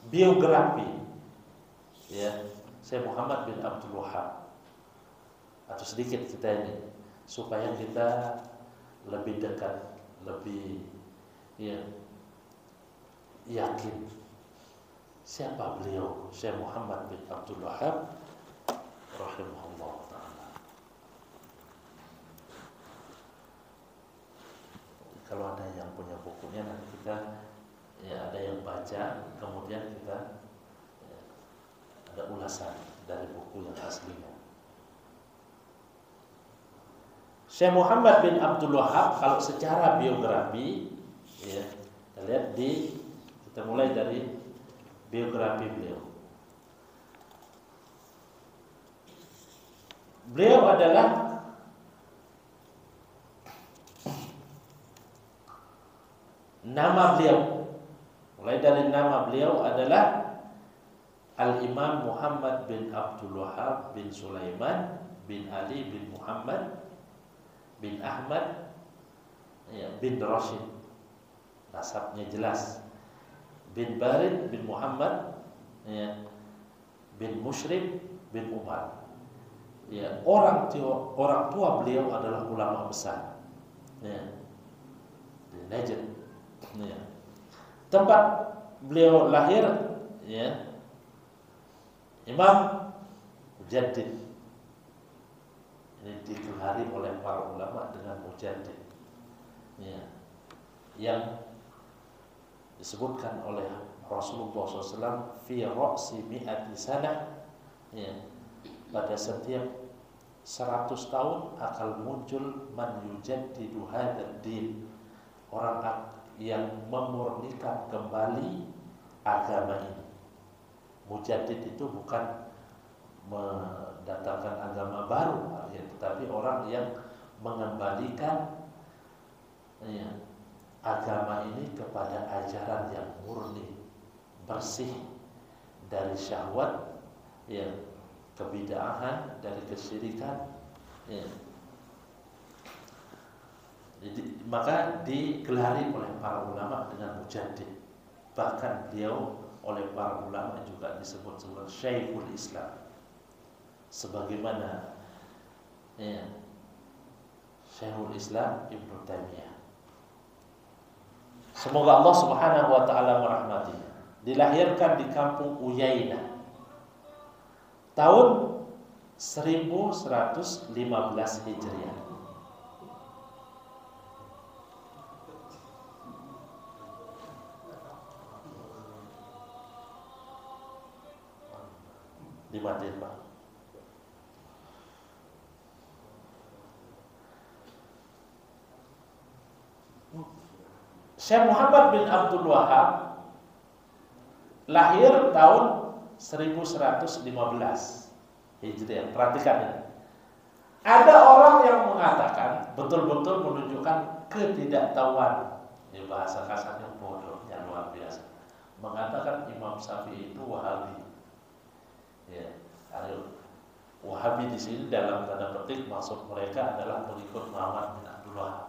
biografi ya Syekh Muhammad bin Abdul Wahhab, atau sedikit kita ini supaya kita lebih dekat, lebih ya yakin siapa beliau Syekh Muhammad bin Abdul Wahhab rahimahullah ta'ala. Kalau ada yang punya bukunya nanti kita ya ada yang baca, kemudian kita ya, ada ulasan dari buku yang aslinya. Syekh Muhammad bin Abdul Wahhab kalau secara biografi ya, kita lihat kita mulai dari biografi beliau. Beliau adalah nama beliau, mulai dari nama beliau adalah Al-Imam Muhammad bin Abdul Wahhab bin Sulaiman bin Ali bin Muhammad bin Ahmad ya, bin Rashid, nasabnya jelas, bin Barid bin Muhammad ya, bin Mushrik bin Umar ya, orang tua beliau adalah ulama besar ya, di Najd ya. Tempat beliau lahir ya, Imam Mujaddid. Ini digelari oleh para ulama dengan Mujaddid ya, yang disebutkan oleh Rasulullah SAW fi ra'si mi'ati sanah ya, pada setiap 100 tahun akan muncul man yujaddidu hadzal din, orang yang memurnikan kembali agama ini. Mujaddid itu bukan mendatangkan agama baru ya, tetapi orang yang mengembalikan ya, agama ini kepada ajaran yang murni, bersih dari syahwat ya, kebid'ahan, dari kesyirikan ya. Jadi, maka digelari oleh para ulama dengan Mujaddid. Bahkan beliau oleh para ulama juga disebut sebagai Syekhul Islam, sebagaimana ya, Syekhul Islam Ibnu Taimiyah. Semoga Allah Subhanahu wa taala merahmatinya. Dilahirkan di kampung Uyainah tahun 1115 Hijriah. Dimatiin, Pak. Syekh Muhammad bin Abdul Wahhab lahir tahun 1115 Hijriah. Perhatikan ini. Ada orang yang mengatakan, betul-betul menunjukkan ketidaktahuan, ya, bahasa kasarnya bodoh yang luar biasa, mengatakan Imam Syafi'i itu Wahabi. Ya, Wahabi di sini dalam tanda petik maksud mereka adalah pengikut Muhammad bin Abdul Wahhab.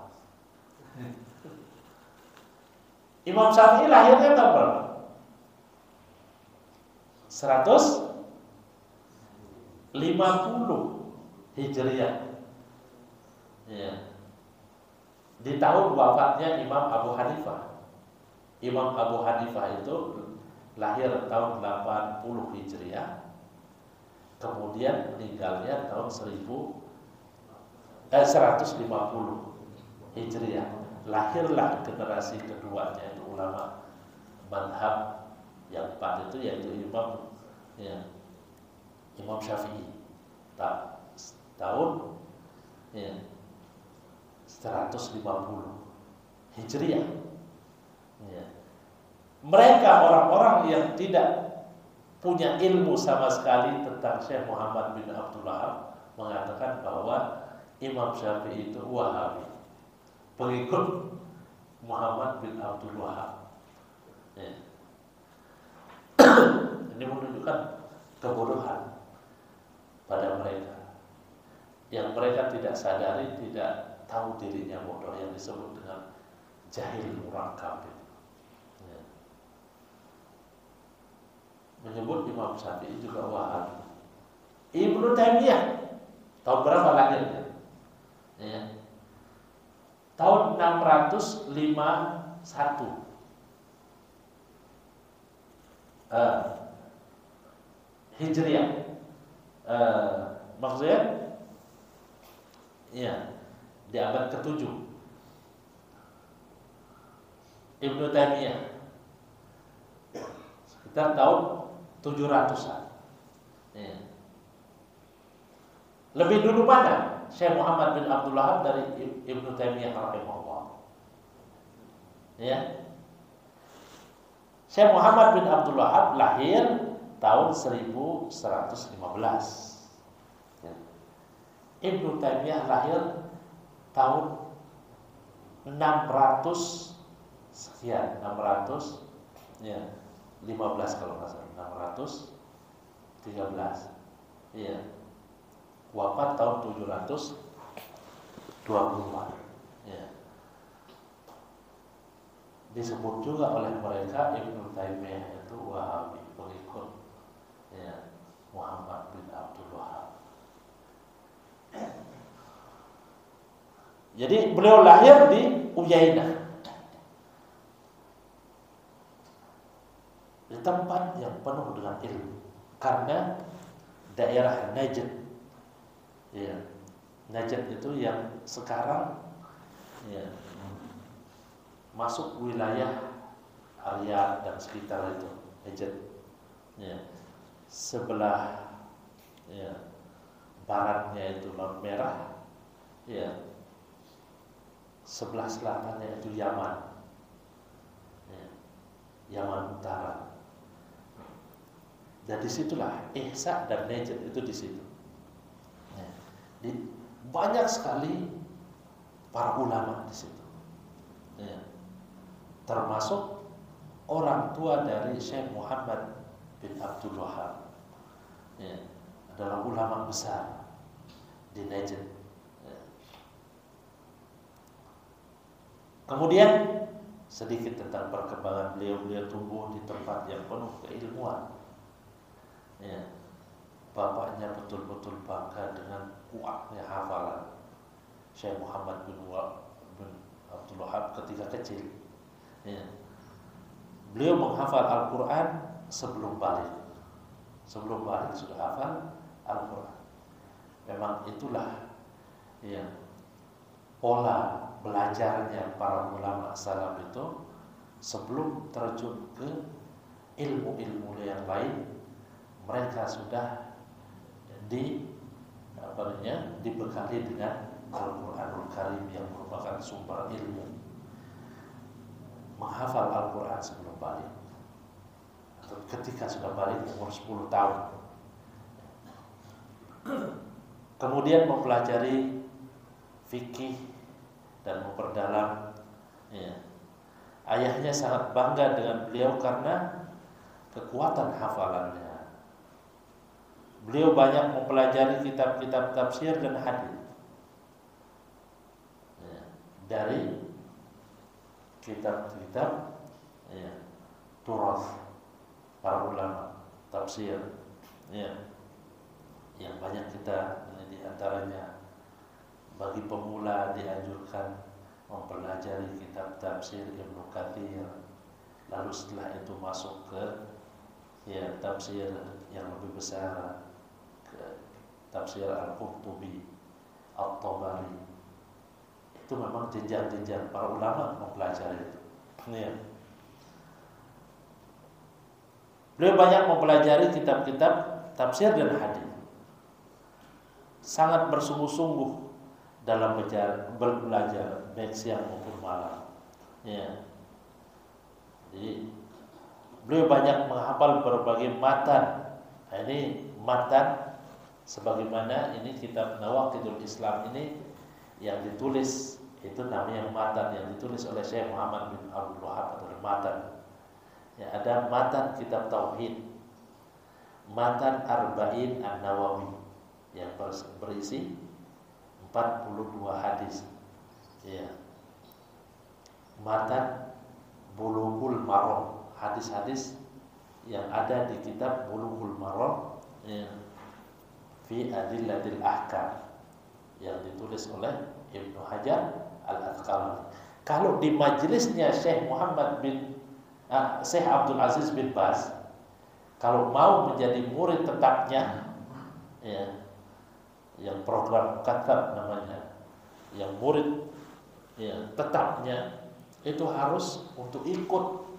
Imam Syafi'i lahirnya tahun berapa? 150 Hijriah. Ya. Di tahun wafatnya Imam Abu Hanifah. Imam Abu Hanifah itu lahir tahun 80 Hijriah. Kemudian meninggalnya tahun 150 Hijriah. Lahirlah generasi keduanya, itu ulama madhab yang 4 itu, yaitu Imam Syafi'i tahun 150 Hijriah. Ya. Mereka orang-orang yang tidak punya ilmu sama sekali tentang Syekh Muhammad bin Abdul Wahhab, mengatakan bahwa Imam Syafi'i itu Wahabi, pengikut Muhammad bin Abdul Wahab. Ya. Ini menunjukkan kebodohan pada mereka, yang mereka tidak sadari, tidak tahu dirinya bodoh, yang disebut dengan jahil murakkab. Ya. Menyebut Imam Syafi'i juga Wahabi. Ibnu Taimiyah tahun berapa lahirnya? Ya. Tahun 651 Hijriah. Maksudnya ya, di abad ke-7 Ibnu Taimiyah sekitar tahun 700-an. Ya. Lebih dulu mana Syekh Muhammad bin Abdul Wahab dari Ibnu Taimiyah rahimahullah? Ya. Syekh Muhammad bin Abdul Wahab lahir tahun 1115. Ya. Ibnu Taimiyah lahir tahun 600 sekian, 600 ya, 15 kalau nggak salah, 613. Iya. Wafat tahun 720-an. Ya. Disebut juga oleh mereka Ibnu Taimiyah itu Wahabi, pengikut ya, Muhammad bin Abdul Wahab. Jadi beliau lahir di Uyainah, di tempat yang penuh dengan ilmu, karena daerah Najd, ya, Najd itu yang sekarang ya, masuk wilayah Riyadh dan sekitar itu, Najd. Ya. Sebelah ya, baratnya itu Laut Merah, ya. Sebelah selatannya itu Yaman, ya. Yaman Utara. Dan disitulah Ihsa dan Najd itu di situ. Ya. Banyak sekali para ulama di situ. Ya. Termasuk orang tua dari Syekh Muhammad bin Abdul Wahab, ya, adalah ulama besar di Najd. Ya. Kemudian sedikit tentang perkembangan beliau. Beliau tumbuh di tempat yang penuh keilmuan. Ya. Bapaknya betul-betul bangga dengan kuatnya hafalan Syekh Muhammad bin Abdul Wahab ketika kecil. Ya. Beliau menghafal Al-Quran sebelum balik. Sebelum balik sudah hafal Al-Quran. Memang itulah ya, pola belajarnya para ulama salaf itu. Sebelum terjun ke ilmu-ilmu yang lain, mereka sudah dibekali dengan Al-Quranul Karim yang merupakan sumber ilmu. Menghafal Al-Quran sebelum balik, atau ketika sudah balik umur 10 tahun. Kemudian mempelajari fikih dan memperdalam. Ya. Ayahnya sangat bangga dengan beliau karena kekuatan hafalannya. Beliau banyak mempelajari kitab-kitab tafsir dan hadis, ya, dari kitab-kitab ya, turas para ulama tafsir, ya, yang banyak kita di antaranya bagi pemula dianjurkan mempelajari kitab tafsir Ibnu Katsir, lalu setelah itu masuk ke ya, tafsir yang lebih besar, ke tafsir Al-Qurtubi, At-Tabari. Itu memang jenjang-jenjang para ulama mempelajari itu. Ya. Beliau banyak mempelajari kitab-kitab tafsir dan hadis. Sangat bersungguh-sungguh dalam belajar baik siang maupun malam. Ya. Jadi beliau banyak menghafal berbagai matan. Nah, ini matan Sebagaimana ini kitab Nawaqidul Islam ini yang ditulis itu namanya matan, yang ditulis oleh Syekh Muhammad bin Abdul Wahab adalah matan. Ya, ada matan kitab tauhid, matan Arba'in An-Nawawi yang berisi 42 hadis. Ya. Matan Bulughul Maram, hadis-hadis yang ada di kitab Bulughul Maram, ya, fi Adillatil Ahkam, yang ditulis oleh Ibnu Hajar Al-Asqalani. Kalau di majelisnya Syekh Syekh Abdul Aziz bin Baz, kalau mau menjadi murid tetapnya, ya, yang program katab namanya, yang murid ya tetapnya itu harus untuk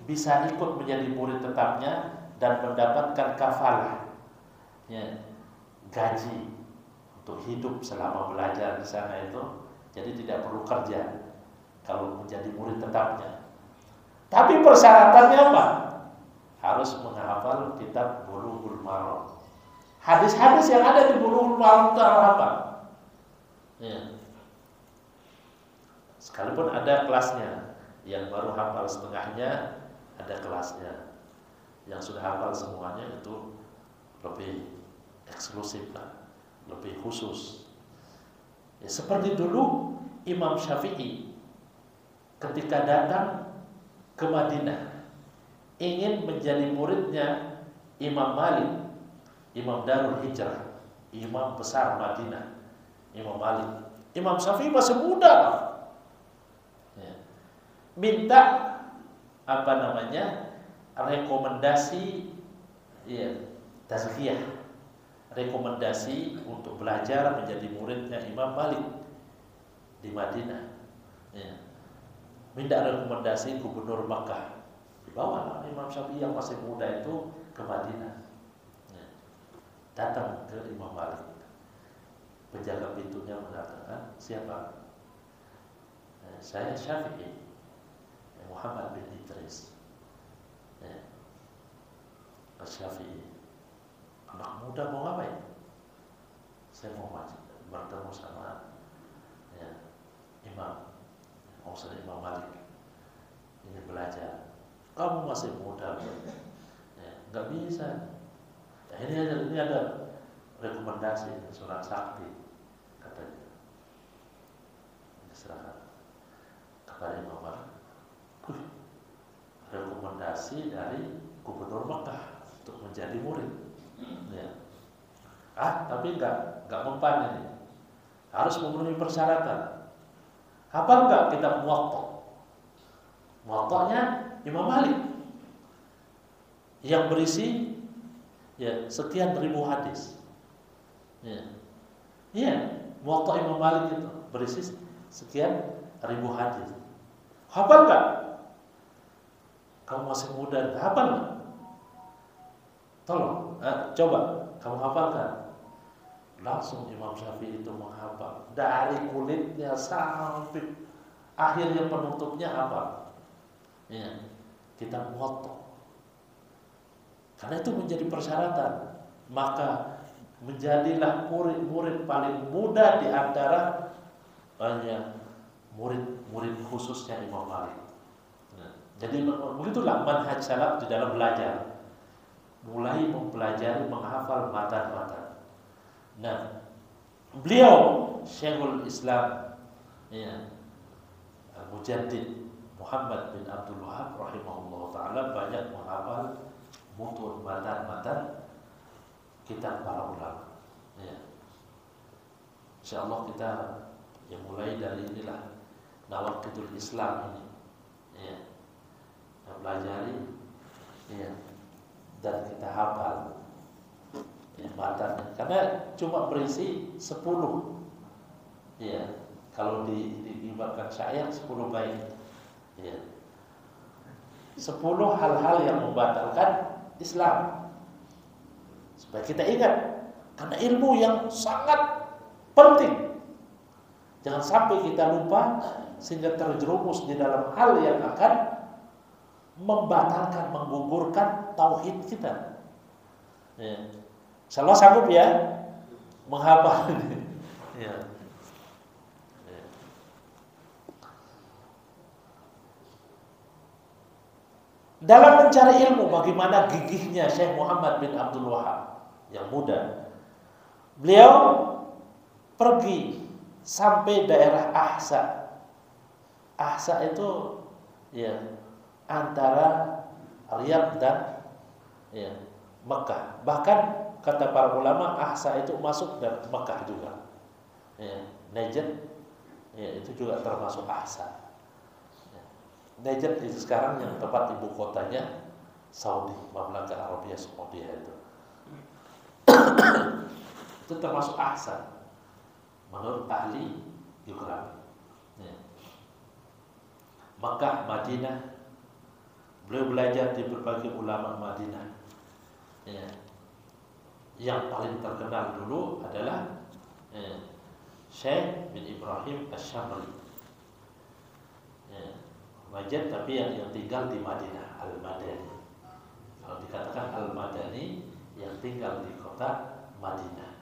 bisa ikut menjadi murid tetapnya dan mendapatkan kafalah, ya, gaji untuk hidup selama belajar di sana itu. Jadi tidak perlu kerja kalau menjadi murid tetapnya. Tapi persyaratannya apa? Harus menghafal kitab Bulughul Maram. Hadis-hadis yang ada di Bulughul Maram itu apa? Ya. Sekalipun ada kelasnya, yang baru hafal setengahnya ada kelasnya. Yang sudah hafal semuanya itu lebih eksklusif lah, lebih khusus. Ya, seperti dulu Imam Syafi'i ketika datang ke Madinah ingin menjadi muridnya Imam Malik, Imam Darul Hijrah, imam besar Madinah, Imam Malik. Imam Syafi'i masih muda, ya. Minta rekomendasi, ya, tazkiyah, rekomendasi untuk belajar menjadi muridnya Imam Malik di Madinah, ya. Minta rekomendasi gubernur Makkah, dibawa Imam Syafi'i yang masih muda itu ke Madinah, ya. Datang ke Imam Malik. Penjaga pintunya mengatakan, siapa? Saya Syafi'i, Muhammad bin Idris, ya. Syafi'i, anak muda mau ngapain? Saya mau bertemu sama, ya, Imam Imam Malik, ingin belajar. Kamu masih muda, ya, nggak bisa. Ya, ini ada rekomendasi surat sakti, katanya. Diserahkan kepada Imam Malik. Rekomendasi dari gubernur Makkah untuk menjadi murid, ya. Tapi nggak mempan ini. Harus memenuhi persyaratan. Hafal nggak kitab Muwatta? Muwattanya Imam Malik yang berisi, ya, sekian ribu hadis. Ya, Muwatta Imam Malik itu berisi sekian ribu hadis. Hafal nggak? Kamu masih muda, hafal nggak? Tolong, coba kamu hafalkan. Langsung Imam Syafi'i itu menghafal dari kulitnya sampai akhirnya penutupnya hafal. Ya, kitab Muwatta. Karena itu menjadi persyaratan. Maka menjadilah murid-murid paling muda di antara banyak murid-murid khususnya Imam Malik. Nah, jadi begitulah manhaj salaf di dalam belajar. Mulai mempelajari, menghafal matan-matan. Nah, beliau Syekhul Islam, ya, Al-Mujaddid Muhammad bin Abdul Wahab rahimahullah ta'ala banyak menghafal mutun, matan-matan kitab para ulama, ya. InsyaAllah kita yang mulai dari inilah Nawaqidul Islam ini, ya, kita pelajari, ya, dan kita hafal, ya, matanya. Karena cuma berisi 10, ya. Kalau diibaratkan syair 10 bait, ya. 10 hal-hal yang membatalkan Islam. Supaya kita ingat, karena ilmu yang sangat penting. Jangan sampai kita lupa sehingga terjerumus di dalam hal yang akan membatalkan, menggugurkan tauhid kita. Ya. Insyaallah sanggup ya? menghafal. Ya. Ya. Dalam mencari ilmu, bagaimana gigihnya Syekh Muhammad bin Abdul Wahab yang muda. Beliau pergi sampai daerah Ahsa. Ahsa itu ya antara Riyadh dan ya Mekah. Bahkan kata para ulama Ahsa itu masuk dan Mekah juga. Ya, Najd ya itu juga termasuk Ahsa. Najd itu sekarang yang tempat ibu kotanya Saudi, Mamlakah Arabia Saudi itu. Itu termasuk Ahsan menurut ahli geografi. Ya. Makkah, Madinah, beliau belajar di berbagai ulama Madinah. Ya. Yang paling terkenal dulu adalah Syekh bin Ibrahim Asy-Syamri. Ya. Najd tapi yang tinggal di Madinah, Al-Madani. Kalau dikatakan Al-Madani yang tinggal di kota Madinah.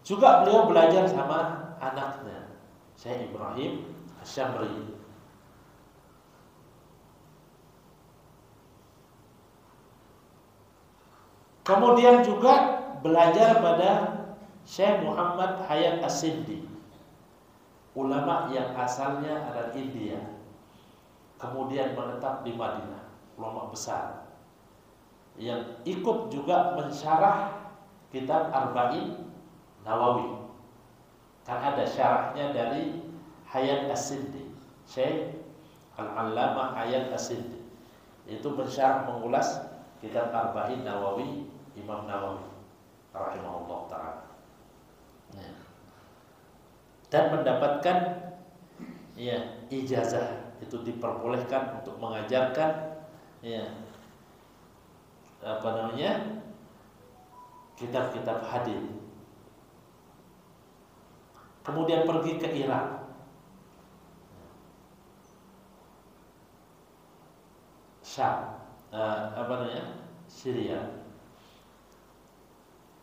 Juga beliau belajar sama anaknya Syekh Ibrahim Asy-Syamri. Kemudian juga belajar pada Syekh Muhammad Hayat As-Sindi, ulama yang asalnya adalah India, kemudian menetap di Madinah, ulama besar yang ikut juga mensyarah kitab Arba'in Nawawi. Kan ada syarahnya dari Hayat As-Sindi, Syekh Al-Allamah Hayat As-Sindi. Itu mensyarah mengulas kitab Arba'in Nawawi Imam Nawawi rahimahullah ta'ala. Ya. Dan mendapatkan ya ijazah, itu diperbolehkan untuk mengajarkan ya kitab-kitab hadis. Kemudian pergi ke Irak. Syam, Syria.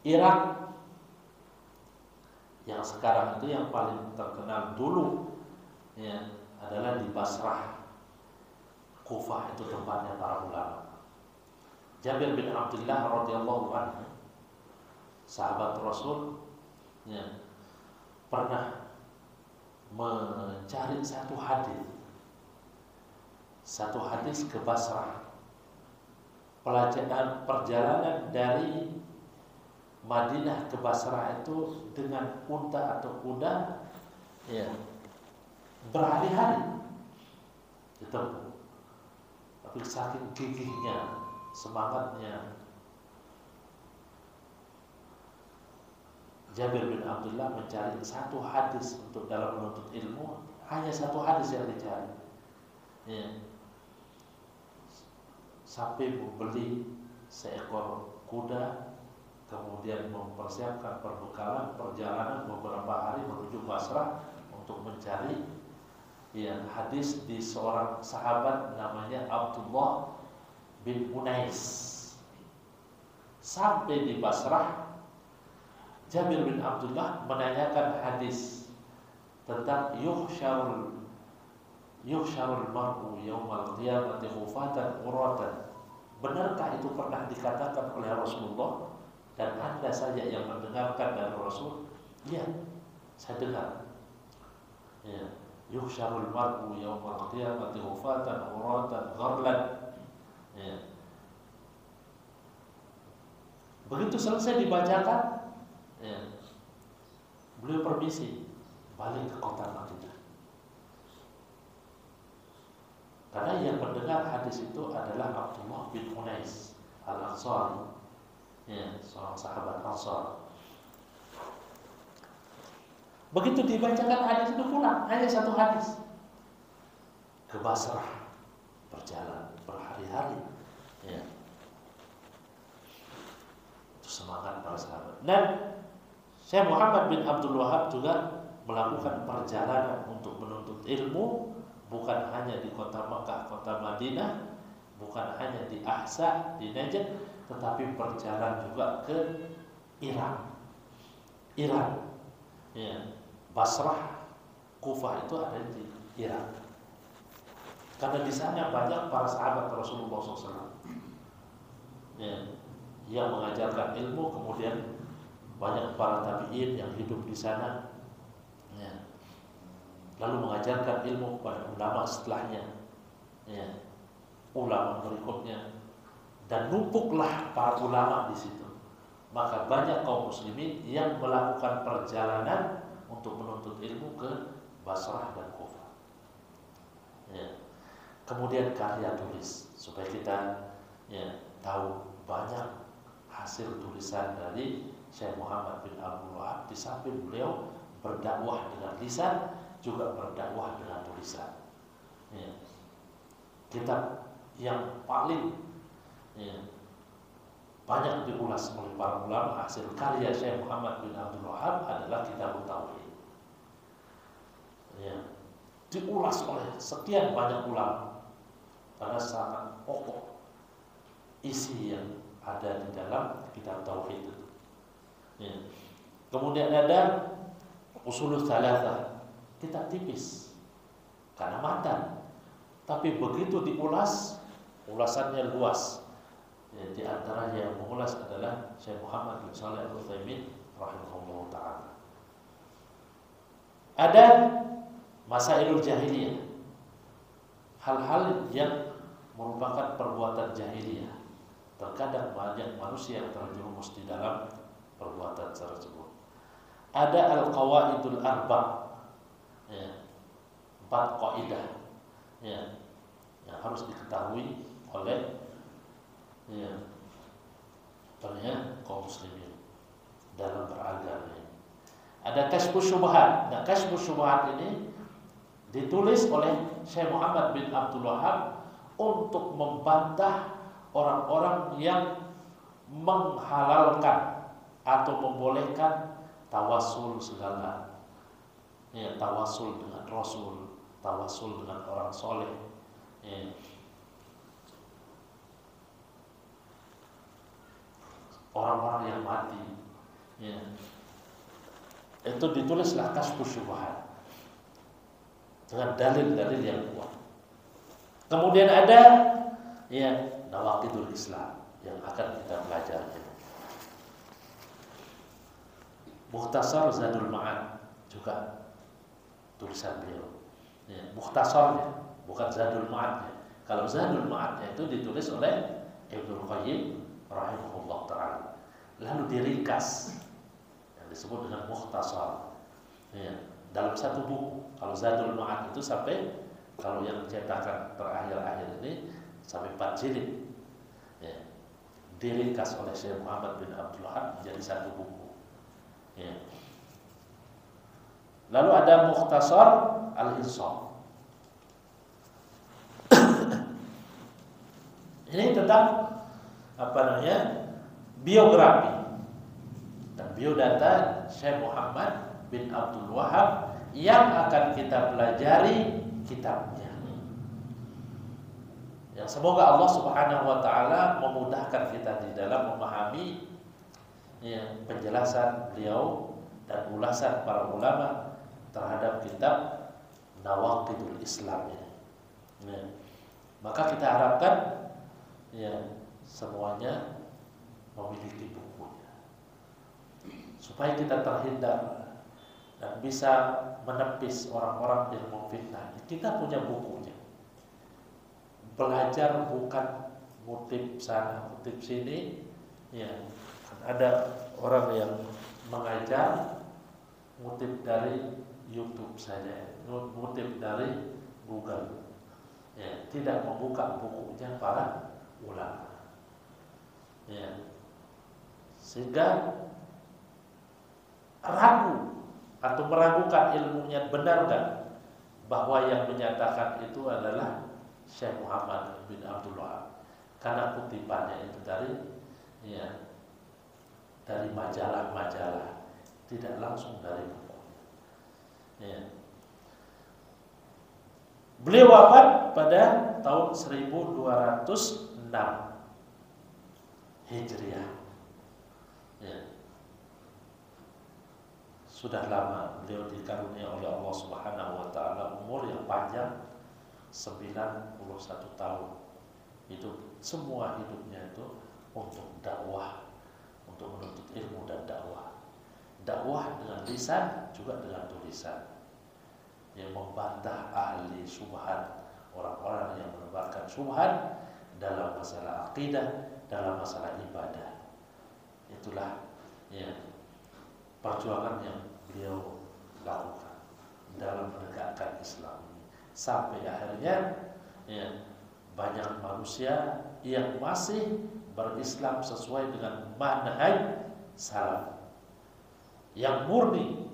Irak yang sekarang itu yang paling terkenal dulu ya adalah di Basrah. Kufah itu tempatnya para ulama. Jabir bin Abdullah radhiyallahu anhu, sahabat Rasul ya, pernah mencari satu hadis ke Basrah. Perjalanan dari Madinah ke Basrah itu dengan unta atau kuda ya berhari-hari ditempuh. Tapi saking gigihnya, semangatnya Jabir bin Abdullah mencari satu hadis untuk dalam menuntut ilmu, hanya satu hadis yang dicari ya. Sampai membeli seekor kuda, kemudian mempersiapkan perbekalan perjalanan beberapa hari menuju Basrah untuk mencari ya hadis di seorang sahabat namanya Abdullah bin Unais. Sampai di Basrah, Jabir bin Abdullah menanyakan hadis tentang yuhsyarul mar'u yaumal qiyamati khufatan uratan. Benarkah itu pernah dikatakan oleh Rasulullah? Dan Anda saja yang mendengarkan dari Rasul? Iya, saya dengar. Ya, yuhsyarul mar'u yaumal qiyamati khufatan uratan gharlan. Ya. Begitu selesai dibacakan, ya, beliau permisi balik ke kota Madinah. Karena yang mendengar hadis itu adalah Abdullah bin Unais Al-Ansari, ya, seorang sahabat Ansar. Begitu dibacakan hadis itu pulang, hanya satu hadis. Ke Basrah, berjalan berhari-hari, ya. Itu semangat para sahabat. Dan Syekh Muhammad bin Abdul Wahab juga melakukan perjalanan untuk menuntut ilmu, bukan hanya di kota Mekah, kota Madinah, bukan hanya di Ahsa, di Najd, tetapi berjalan juga ke Irak. Iran. Ya. Basrah, Kufah itu ada di Iran. Karena di sana banyak para sahabat Rasulullah SAW ya, yang mengajarkan ilmu, kemudian banyak para tabi'in yang hidup di sana ya, lalu mengajarkan ilmu kepada ulama setelahnya ya, ulama berikutnya, dan numpuklah para ulama di situ. Maka banyak kaum muslimin yang melakukan perjalanan untuk menuntut ilmu ke Basrah dan Kufah ya. Kemudian karya tulis, supaya kita ya, tahu banyak hasil tulisan dari Syekh Muhammad bin Abdul Wahab. Di samping beliau berdakwah dengan lisan, juga berdakwah dengan tulisan ya. Kitab yang paling ya, banyak diulas oleh para ulama hasil karya Syekh Muhammad bin Abdul Wahab adalah Kitab Tauhid ya. Diulas oleh sekian banyak ulama karena sangat pokok isi yang ada di dalam Kitab Tauhid itu ya. Kemudian ada Ushulul Tsalatsah, kitab tipis karena matan, tapi begitu diulas, ulasannya luas ya. Di antaranya yang mengulas adalah Syekh Muhammad bin Shalih Al-Utsaimin rahimahullah ta'ala. Ada Masailul Jahiliyah, hal-hal yang merupakan perbuatan jahiliyah. Terkadang banyak manusia yang terjerumus di dalam perbuatan tersebut. Ada Al-Qawaidul Arba' ya, 4 kaidah ya, yang harus diketahui oleh ya, kaum muslimin dalam beragama. Ada Kasyfus Syubhat. Nah, Kasyfus Syubhat ini ditulis oleh Syekh Muhammad bin Abdul Wahab untuk membantah orang-orang yang menghalalkan atau membolehkan tawasul segala ya, tawasul dengan Rasul, tawasul dengan orang soleh ya. Orang-orang yang mati ya. Itu ditulislah Kasyfus Syubhat dengan dalil-dalil yang kuat. Kemudian ada ya Nawaqidul Islam yang akan kita pelajari. Mukhtasar Zadul Ma'ad juga tulisan beliau. Ya, mukhtasarnya bukan Zadul Ma'adnya. Kalau Zadul Ma'adnya itu ditulis oleh Ibnu Qayyim rahimahullah ta'ala, lalu diringkas yang disebut dengan mukhtasar ya, dalam satu buku. Kalau Zadul Ma'ad itu sampai, kalau yang cetakan terakhir-akhir ini sampai 4 jilid ya, diringkas oleh Syekh Muhammad bin Abdul Wahab menjadi satu buku ya. Lalu ada Mukhtasar Al-Insaf. Ini tentang apa namanya, biografi dan biodata Syekh Muhammad bin Abdul Wahab yang akan kita pelajari kitabnya. Ya, semoga Allah Subhanahu wa taala memudahkan kita di dalam memahami ya, penjelasan beliau dan ulasan para ulama terhadap kitab Nawaqidul Islam ini. Ya. Maka kita harapkan ya semuanya memiliki bukunya supaya kita terhindar dan bisa menepis orang-orang yang memfitnah. Kita punya bukunya. Belajar bukan ngutip sana, ngutip sini. Ya, ada orang yang mengajar ngutip dari YouTube saja, ngutip dari Google. Ya, tidak membuka bukunya para ulama. Ya. Sehingga ragu atau meragukan ilmunya benar enggak bahwa yang menyatakan itu adalah Syekh Muhammad bin Abdul Wahab, karena kutipannya itu dari majalah-majalah, tidak langsung dari bukunya. Ya. Beliau wafat pada tahun 1206 Hijriah. Ya. sudah lama beliau dikarunia oleh Allah Subhanahu wa taala umur yang panjang 91 tahun. Itu semua hidupnya itu untuk dakwah, untuk menuntut ilmu dan dakwah. Dakwah dengan lisan juga dengan tulisan. Yang membantah ahli syubhat, orang-orang yang menebarkan syubhat dalam masalah akidah, dalam masalah ibadah. Itulah ya perjuangan yang beliau lakukan dalam menegakkan Islam ini. Sampai akhirnya ya, banyak manusia yang masih berislam sesuai dengan manhaj salaf yang murni,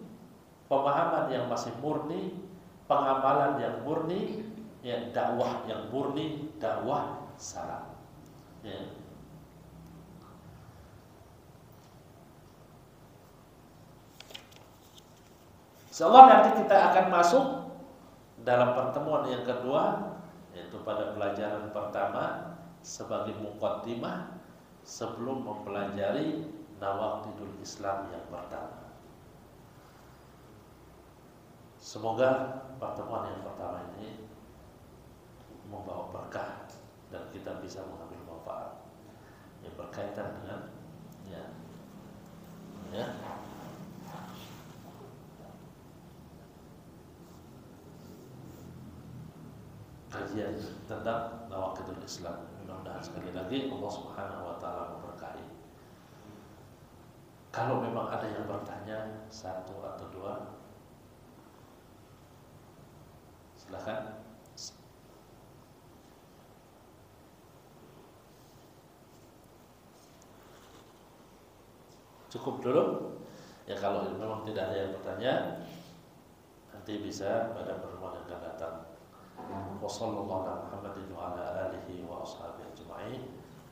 pemahaman yang masih murni, pengamalan yang murni, ya, dakwah yang murni, dakwah salaf. Ya. Insyaallah nanti kita akan masuk dalam pertemuan yang kedua, yaitu pada pelajaran pertama sebagai muqaddimah sebelum mempelajari nawaqidul Islam yang pertama. Semoga pertemuan yang pertama ini membawa berkah dan kita bisa mengambil manfaat yang berkaitan dengan kajian tentang nawaqidul Islam. Mudah-mudahan sekali lagi Allah Subhanahu wa taala memberkahi. Kalau memang ada yang bertanya satu atau dua, silakan. Cukup dulu. Ya kalau memang tidak ada yang bertanya, nanti bisa pada pertemuan yang akan datang. Wassallallahu ala Muhammadin wa ala alihi wa ashabihi ajma'in.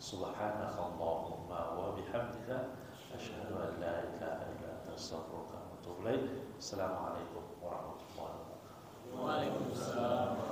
Subhanakallahumma wa bihamdika asyhadu an la ilaha illa anta astaghfiruka wa atubu ilaik. Assalamualaikum warahmatullahi wabarakatuh. Waalaikumsalam.